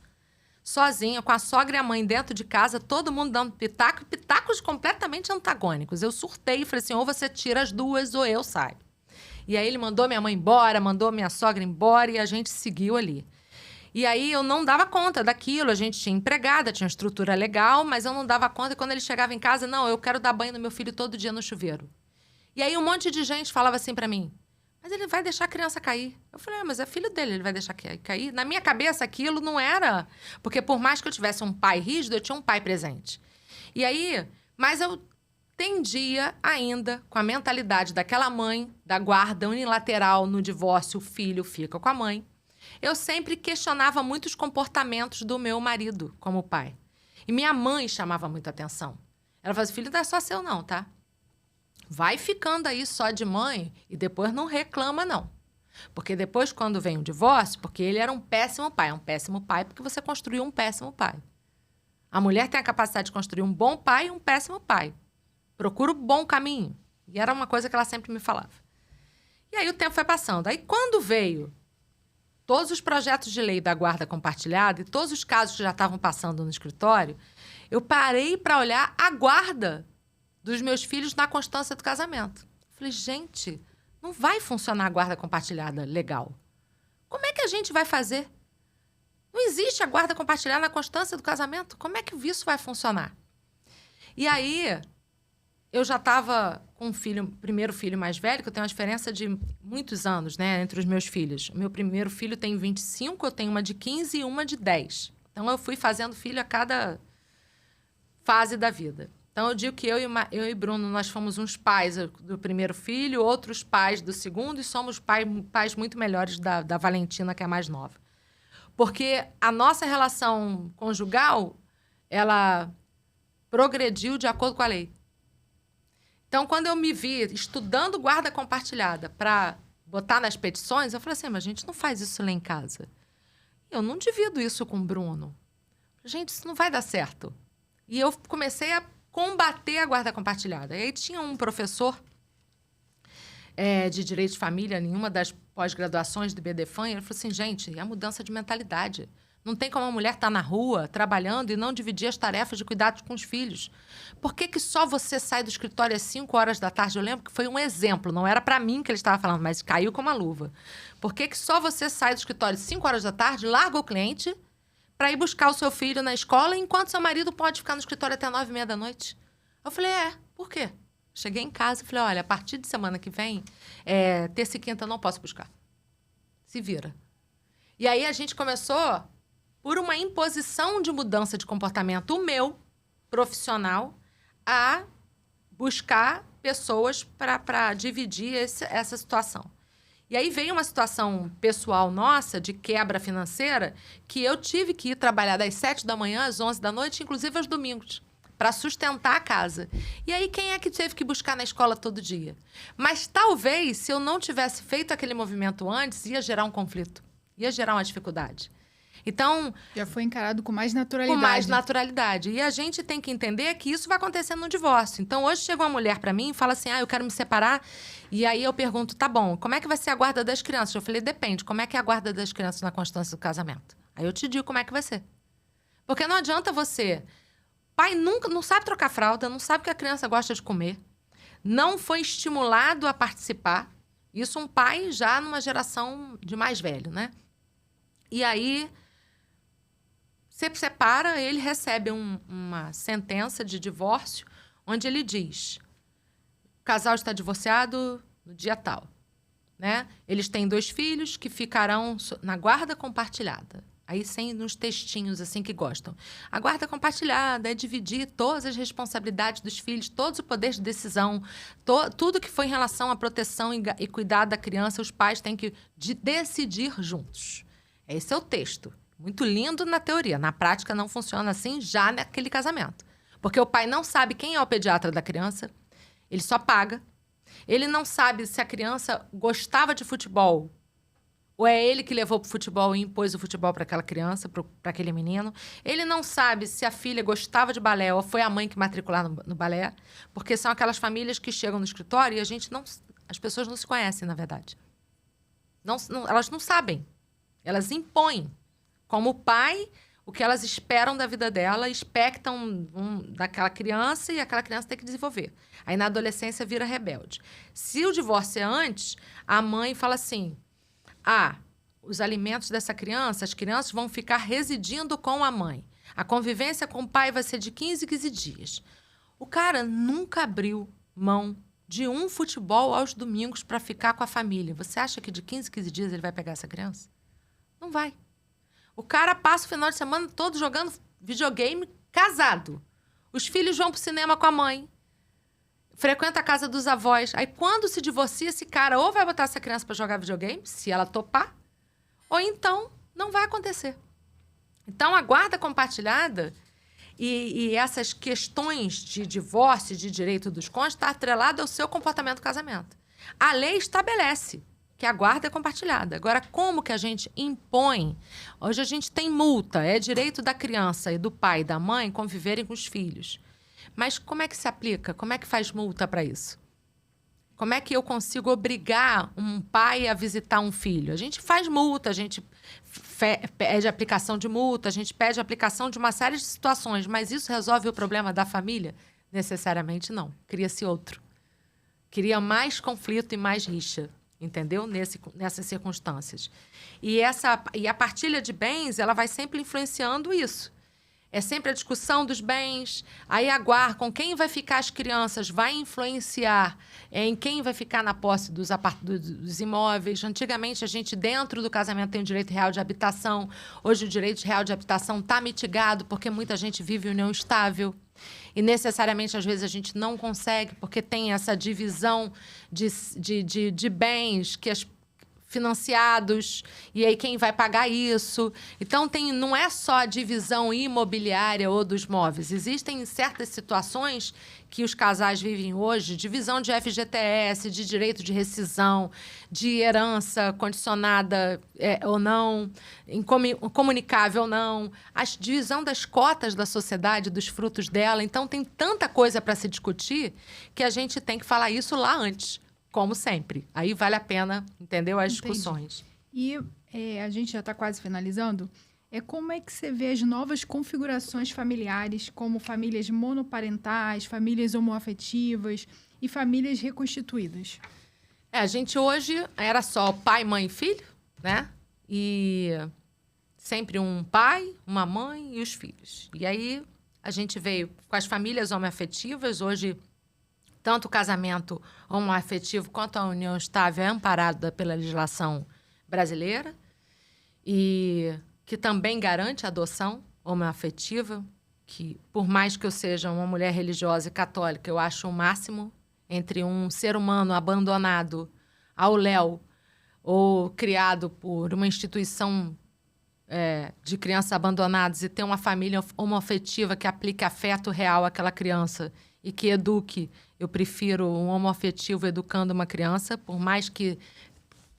sozinha, com a sogra e a mãe dentro de casa, todo mundo dando pitacos completamente antagônicos. Eu surtei e falei assim, ou você tira as duas ou eu saio. E aí ele mandou minha mãe embora, mandou minha sogra embora e a gente seguiu ali. E aí eu não dava conta daquilo, a gente tinha empregada, tinha uma estrutura legal, mas eu não dava conta e quando ele chegava em casa, não, eu quero dar banho no meu filho todo dia no chuveiro. E aí um monte de gente falava assim pra mim, mas ele vai deixar a criança cair. Eu falei, mas é filho dele, ele vai deixar cair? Na minha cabeça aquilo não era, porque por mais que eu tivesse um pai rígido, eu tinha um pai presente. E aí, mas eu tendia ainda com a mentalidade daquela mãe, da guarda unilateral no divórcio, o filho fica com a mãe. Eu sempre questionava muito os comportamentos do meu marido como pai. E minha mãe chamava muita atenção. Ela falava assim, filho, não é só seu não, tá? Vai ficando aí só de mãe e depois não reclama não. Porque depois quando vem o divórcio, porque ele era um péssimo pai porque você construiu um péssimo pai. A mulher tem a capacidade de construir um bom pai e um péssimo pai. Procura o bom caminho. E era uma coisa que ela sempre me falava. E aí o tempo foi passando. Aí quando veio todos os projetos de lei da guarda compartilhada e todos os casos que já estavam passando no escritório, eu parei para olhar a guarda dos meus filhos na constância do casamento. Falei, gente, não vai funcionar a guarda compartilhada legal. Como é que a gente vai fazer? Não existe a guarda compartilhada na constância do casamento. Como é que isso vai funcionar? E aí eu já estava com o primeiro filho mais velho, que eu tenho uma diferença de muitos anos, né, entre os meus filhos. O meu primeiro filho tem 25, eu tenho uma de 15 e uma de 10. Então, eu fui fazendo filho a cada fase da vida. Então, eu digo que eu e Bruno, nós fomos uns pais do primeiro filho, outros pais do segundo, e somos pais muito melhores da Valentina, que é a mais nova. Porque a nossa relação conjugal, ela progrediu de acordo com a lei. Então, quando eu me vi estudando guarda compartilhada para botar nas petições, eu falei assim, mas a gente não faz isso lá em casa. Eu não divido isso com o Bruno. Gente, isso não vai dar certo. E eu comecei a combater a guarda compartilhada. E aí tinha um professor de Direito de Família, em uma das pós-graduações do BDFAM, ele falou assim, gente, é a mudança de mentalidade. Não tem como a mulher estar na rua, trabalhando e não dividir as tarefas de cuidado com os filhos. Por que só você sai do escritório às 5 horas da tarde? Eu lembro que foi um exemplo, não era para mim que ele estava falando, mas caiu como uma luva. Por que só você sai do escritório às 5 horas da tarde, larga o cliente para ir buscar o seu filho na escola, enquanto seu marido pode ficar no escritório até 9h30 da noite? Eu falei, por quê? Cheguei em casa e falei, olha, a partir de semana que vem, terça e quinta eu não posso buscar. Se vira. E aí a gente começou, por uma imposição de mudança de comportamento meu, profissional, a buscar pessoas para dividir essa situação. E aí veio uma situação pessoal nossa, de quebra financeira, que eu tive que ir trabalhar das 7 da manhã às 11 da noite, inclusive aos domingos, para sustentar a casa. E aí, quem é que teve que buscar na escola todo dia? Mas talvez, se eu não tivesse feito aquele movimento antes, ia gerar um conflito, ia gerar uma dificuldade. Então...
já foi encarado com mais naturalidade.
Com mais naturalidade. E a gente tem que entender que isso vai acontecer no divórcio. Então, hoje chega uma mulher para mim e fala assim, eu quero me separar. E aí eu pergunto, tá bom, como é que vai ser a guarda das crianças? Eu falei, depende, como é que é a guarda das crianças na constância do casamento? Aí eu te digo como é que vai ser. Porque não adianta você... pai nunca não sabe trocar fralda, não sabe o que a criança gosta de comer, não foi estimulado a participar. Isso um pai já numa geração de mais velho, né? E aí, você separa, ele recebe uma sentença de divórcio, onde ele diz, o casal está divorciado no dia tal, né? Eles têm 2 filhos que ficarão na guarda compartilhada. Aí, sem nos textinhos, assim, que gostam. A guarda compartilhada é dividir todas as responsabilidades dos filhos, todos os poderes de decisão, tudo que foi em relação à proteção e cuidado da criança, os pais têm que decidir juntos. Esse é o texto. Muito lindo na teoria. Na prática, não funciona assim já naquele casamento. Porque o pai não sabe quem é o pediatra da criança, ele só paga. Ele não sabe se a criança gostava de futebol, ou é ele que levou para o futebol e impôs o futebol para aquela criança, para aquele menino. Ele não sabe se a filha gostava de balé ou foi a mãe que matricular no balé, porque são aquelas famílias que chegam no escritório e as pessoas não se conhecem, na verdade. Elas não sabem. Elas impõem, como pai, o que elas esperam da vida dela, expectam daquela criança e aquela criança tem que desenvolver. Aí, na adolescência, vira rebelde. Se o divórcio é antes, a mãe fala assim... os alimentos dessa criança, as crianças vão ficar residindo com a mãe. A convivência com o pai vai ser de 15 dias. O cara nunca abriu mão de um futebol aos domingos para ficar com a família. Você acha que de 15 dias ele vai pegar essa criança? Não vai. O cara passa o final de semana todo jogando videogame casado. Os filhos vão para o cinema com a mãe. Frequenta a casa dos avós. Aí, quando se divorcia, esse cara ou vai botar essa criança para jogar videogame, se ela topar, ou então não vai acontecer. Então, a guarda compartilhada e essas questões de divórcio, de direito dos cônjuges, está atrelada ao seu comportamento do casamento. A lei estabelece que a guarda é compartilhada. Agora, como que a gente impõe? Hoje a gente tem multa, é direito da criança e do pai e da mãe conviverem com os filhos. Mas como é que se aplica? Como é que faz multa para isso? Como é que eu consigo obrigar um pai a visitar um filho? A gente faz multa, a gente pede aplicação de multa, a gente pede aplicação de uma série de situações, mas isso resolve o problema da família? Necessariamente não. Cria-se outro. Cria mais conflito e mais rixa, entendeu? Nessas circunstâncias. E a partilha de bens, ela vai sempre influenciando isso. É sempre a discussão dos bens, aí com quem vai ficar as crianças, vai influenciar em quem vai ficar na posse dos imóveis. Antigamente, a gente, dentro do casamento, tem o direito real de habitação. Hoje, o direito real de habitação está mitigado, porque muita gente vive em união estável. E, necessariamente, às vezes, a gente não consegue, porque tem essa divisão de bens que financiados, e aí quem vai pagar isso? Então, não é só a divisão imobiliária ou dos móveis. Existem certas situações que os casais vivem hoje, divisão de FGTS, de direito de rescisão, de herança condicionada ou não, incomunicável ou não, a divisão das cotas da sociedade, dos frutos dela. Então, tem tanta coisa para se discutir que a gente tem que falar isso lá antes. Como sempre. Aí vale a pena, entendeu? As discussões.
E a gente já está quase finalizando. Como é que você vê as novas configurações familiares, como famílias monoparentais, famílias homoafetivas e famílias reconstituídas?
A gente hoje era só pai, mãe e filho, né? E sempre um pai, uma mãe e os filhos. E aí a gente veio com as famílias homoafetivas. Hoje, tanto o casamento homoafetivo quanto a união estável é amparada pela legislação brasileira e que também garante a adoção homoafetiva, que, por mais que eu seja uma mulher religiosa e católica, eu acho o máximo entre um ser humano abandonado ao léu ou criado por uma instituição de crianças abandonadas e ter uma família homoafetiva que aplique afeto real àquela criança e que eduque. Eu prefiro um homoafetivo educando uma criança, por mais que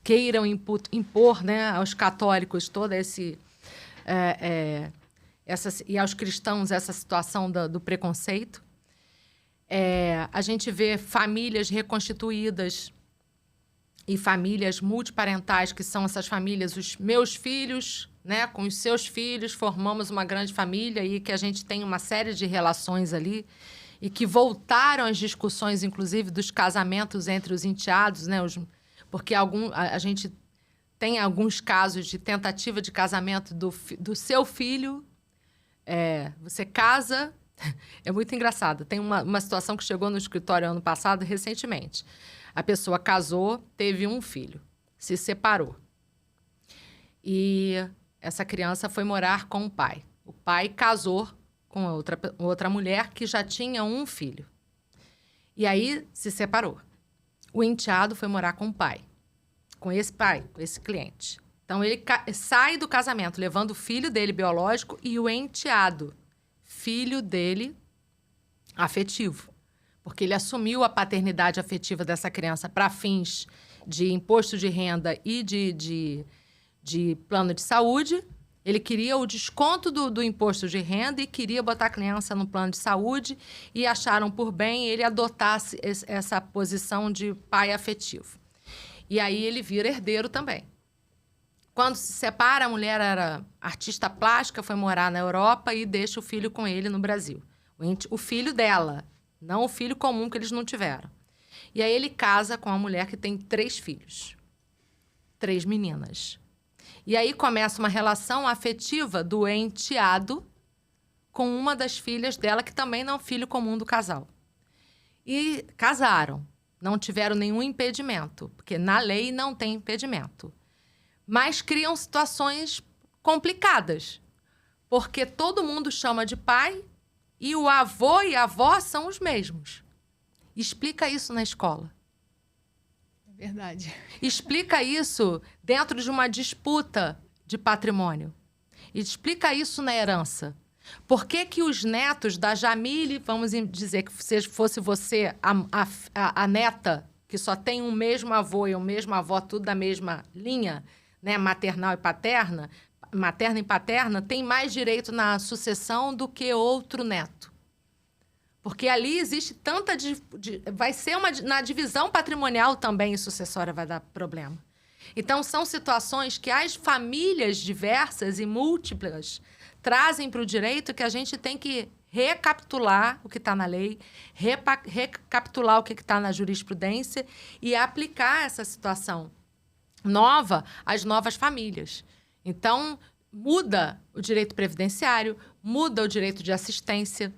queiram impor, né, aos católicos toda e aos cristãos essa situação do preconceito. A gente vê famílias reconstituídas e famílias multiparentais, que são essas famílias, os meus filhos, né, com os seus filhos, formamos uma grande família e que a gente tem uma série de relações ali e que voltaram as discussões, inclusive, dos casamentos entre os enteados, né, porque a gente tem alguns casos de tentativa de casamento do seu filho. Você casa... É muito engraçado. Tem uma situação que chegou no escritório ano passado, recentemente. A pessoa casou, teve um filho, se separou. E essa criança foi morar com o pai. O pai casou com outra mulher que já tinha um filho. E aí se separou. O enteado foi morar com o pai, com esse cliente. Então, ele sai do casamento, levando o filho dele biológico e o enteado, filho dele afetivo. Porque ele assumiu a paternidade afetiva dessa criança para fins de imposto de renda e de plano de saúde. Ele queria o desconto do imposto de renda e queria botar a criança no plano de saúde e acharam por bem ele adotasse essa posição de pai afetivo. E aí ele vira herdeiro também. Quando se separa, a mulher era artista plástica, foi morar na Europa e deixa o filho com ele no Brasil. O filho dela, não o filho comum que eles não tiveram. E aí ele casa com uma mulher que tem 3 filhos. 3 meninas. E aí começa uma relação afetiva do enteado com uma das filhas dela, que também não é um filho comum do casal. E casaram. Não tiveram nenhum impedimento, porque na lei não tem impedimento. Mas criam situações complicadas, porque todo mundo chama de pai e o avô e a avó são os mesmos. Explica isso na escola.
É verdade.
Explica isso dentro de uma disputa de patrimônio. Explica isso na herança. Por que que os netos da Jamile, vamos dizer que fosse você a neta, que só tem um mesmo avô e o mesmo avó, tudo da mesma linha, né, maternal e paterna, materna e paterna, tem mais direito na sucessão do que outro neto? Porque ali existe tanta... vai ser na divisão patrimonial também e sucessória vai dar problema. Então, são situações que as famílias diversas e múltiplas trazem para o direito que a gente tem que recapitular o que está na lei, recapitular o que está na jurisprudência e aplicar essa situação nova às novas famílias. Então, muda o direito previdenciário, muda o direito de assistência,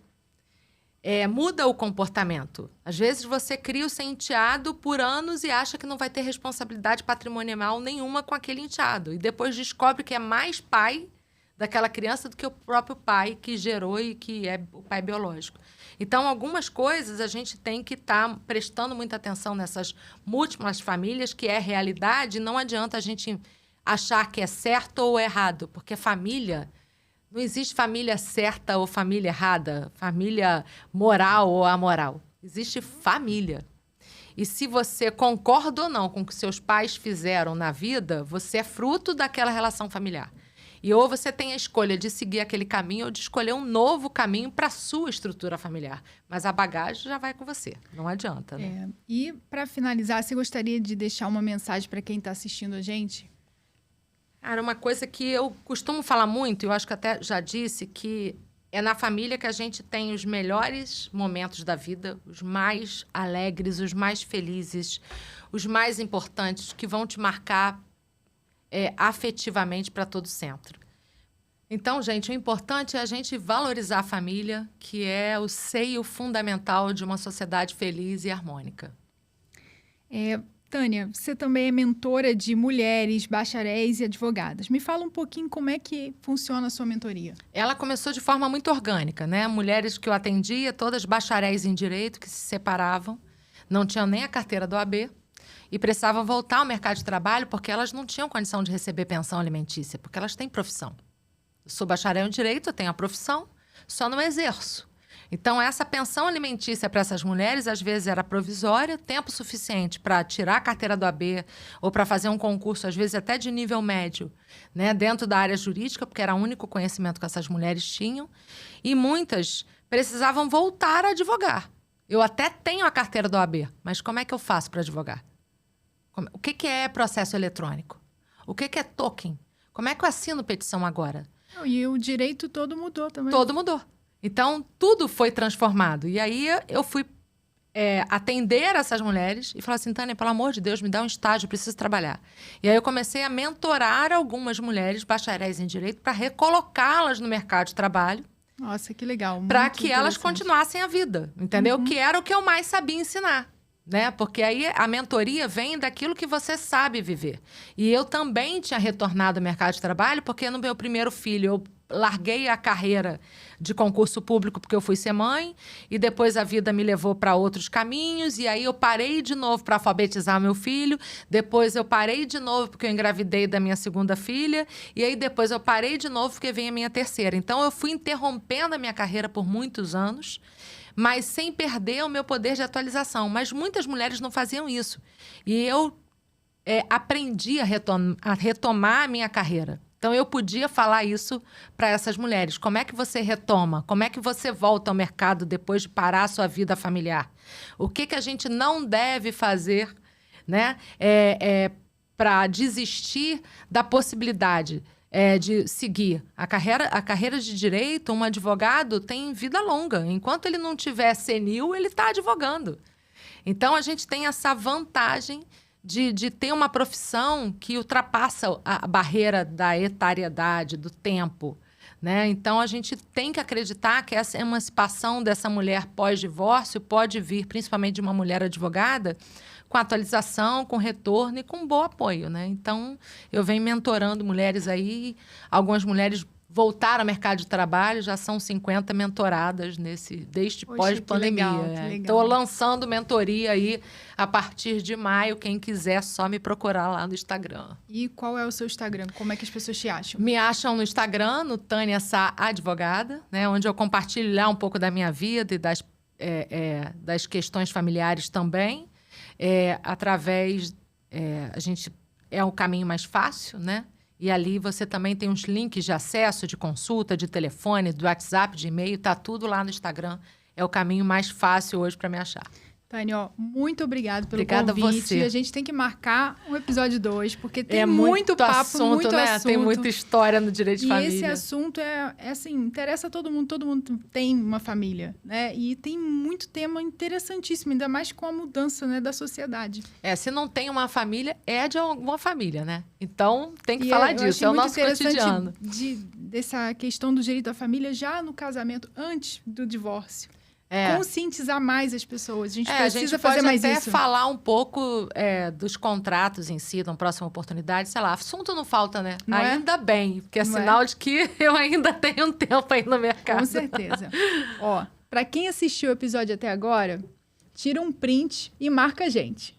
muda o comportamento. Às vezes você cria o seu enteado por anos e acha que não vai ter responsabilidade patrimonial nenhuma com aquele enteado. E depois descobre que é mais pai daquela criança do que o próprio pai que gerou e que é o pai biológico. Então, algumas coisas a gente tem que estar prestando muita atenção nessas múltiplas famílias, que é realidade. Não adianta a gente achar que é certo ou errado, porque família... Não existe família certa ou família errada, família moral ou amoral. Existe família. E se você concorda ou não com o que seus pais fizeram na vida, você é fruto daquela relação familiar. E ou você tem a escolha de seguir aquele caminho ou de escolher um novo caminho para a sua estrutura familiar. Mas a bagagem já vai com você. Não adianta, né?
E, para finalizar, você gostaria de deixar uma mensagem para quem está assistindo a gente?
Cara, uma coisa que eu costumo falar muito, eu acho que até já disse, que é na família que a gente tem os melhores momentos da vida, os mais alegres, os mais felizes, os mais importantes, que vão te marcar afetivamente para todo sempre. Então, gente, o importante é a gente valorizar a família, que é o seio fundamental de uma sociedade feliz e harmônica.
Tânia, você também é mentora de mulheres, bacharéis e advogadas. Me fala um pouquinho como é que funciona a sua mentoria.
Ela começou de forma muito orgânica, né? Mulheres que eu atendia, todas bacharéis em direito, que se separavam, não tinham nem a carteira do OAB e precisavam voltar ao mercado de trabalho porque elas não tinham condição de receber pensão alimentícia, porque elas têm profissão. Eu sou bacharel em direito, eu tenho a profissão, só não exerço. Então, essa pensão alimentícia para essas mulheres, às vezes, era provisória, tempo suficiente para tirar a carteira do AB ou para fazer um concurso, às vezes, até de nível médio, né, dentro da área jurídica, porque era o único conhecimento que essas mulheres tinham. E muitas precisavam voltar a advogar. Eu até tenho a carteira do AB, mas como é que eu faço para advogar? O que é processo eletrônico? O que é token? Como é que eu assino petição agora?
E o direito todo mudou também.
Todo mudou. Então, tudo foi transformado. E aí, eu fui atender essas mulheres e falar assim, Tânia, pelo amor de Deus, me dá um estágio, eu preciso trabalhar. E aí, eu comecei a mentorar algumas mulheres bacharéis em direito para recolocá-las no mercado de trabalho.
Nossa, que legal.
Para que elas continuassem a vida, entendeu? Que era o que eu mais sabia ensinar. Né? Porque aí a mentoria vem daquilo que você sabe viver. E eu também tinha retornado ao mercado de trabalho, porque no meu primeiro filho eu larguei a carreira de concurso público porque eu fui ser mãe, e depois a vida me levou para outros caminhos, e aí eu parei de novo para alfabetizar meu filho, depois eu parei de novo porque eu engravidei da minha segunda filha, e aí depois eu parei de novo porque veio a minha terceira. Então eu fui interrompendo a minha carreira por muitos anos, mas sem perder o meu poder de atualização. Mas muitas mulheres não faziam isso. E eu aprendi a retomar a minha carreira. Então, eu podia falar isso para essas mulheres. Como é que você retoma? Como é que você volta ao mercado depois de parar a sua vida familiar? O que a gente não deve fazer, né, para desistir da possibilidade de seguir a carreira de direito? Um advogado tem vida longa. Enquanto ele não tiver senil, ele está advogando. Então, a gente tem essa vantagem de ter uma profissão que ultrapassa a barreira da etariedade, do tempo, né? Então, a gente tem que acreditar que essa emancipação dessa mulher pós-divórcio pode vir, principalmente de uma mulher advogada, com atualização, com retorno e com bom apoio, né? Então, eu venho mentorando mulheres aí, algumas mulheres voltaram ao mercado de trabalho, já são 50 mentoradas desde pós-pandemia. Estou lançando mentoria aí a partir de maio. Quem quiser, só me procurar lá no Instagram.
E qual é o seu Instagram? Como é que as pessoas te acham?
Me acham no Instagram, no Tânia Sá Advogada, né, onde eu compartilho lá um pouco da minha vida e das questões familiares também. A gente é o caminho mais fácil, né? E ali você também tem uns links de acesso, de consulta, de telefone, do WhatsApp, de e-mail, tá tudo lá no Instagram. É o caminho mais fácil hoje para me achar.
Tânia, ó, muito obrigado pelo
Obrigada a
convite.
você.
A gente tem que marcar um episódio 2, porque tem
muito
muito papo,
assunto,
muito
né?
assunto.
Tem muita história no direito de
E
família.
esse assunto é assim, interessa a todo mundo tem uma família, né? E tem muito tema interessantíssimo, ainda mais com a mudança, né, da sociedade.
Se não tem uma família, é de alguma família, né? Então, tem que
E
falar
eu
disso,
achei
é o
muito
nosso
interessante
cotidiano.
dessa questão do direito à família já no casamento, antes do divórcio.
É.
Conscientizar mais as pessoas. A gente
A
precisa
gente
fazer
pode
mais
até
isso.
falar um pouco dos contratos em si, numa próxima oportunidade. Sei lá, assunto não falta, né?
Não é?
Ainda bem, porque é
Não
sinal de que eu ainda tenho um tempo aí no mercado.
Com certeza. Ó, para quem assistiu o episódio até agora, tira um print e marca a gente.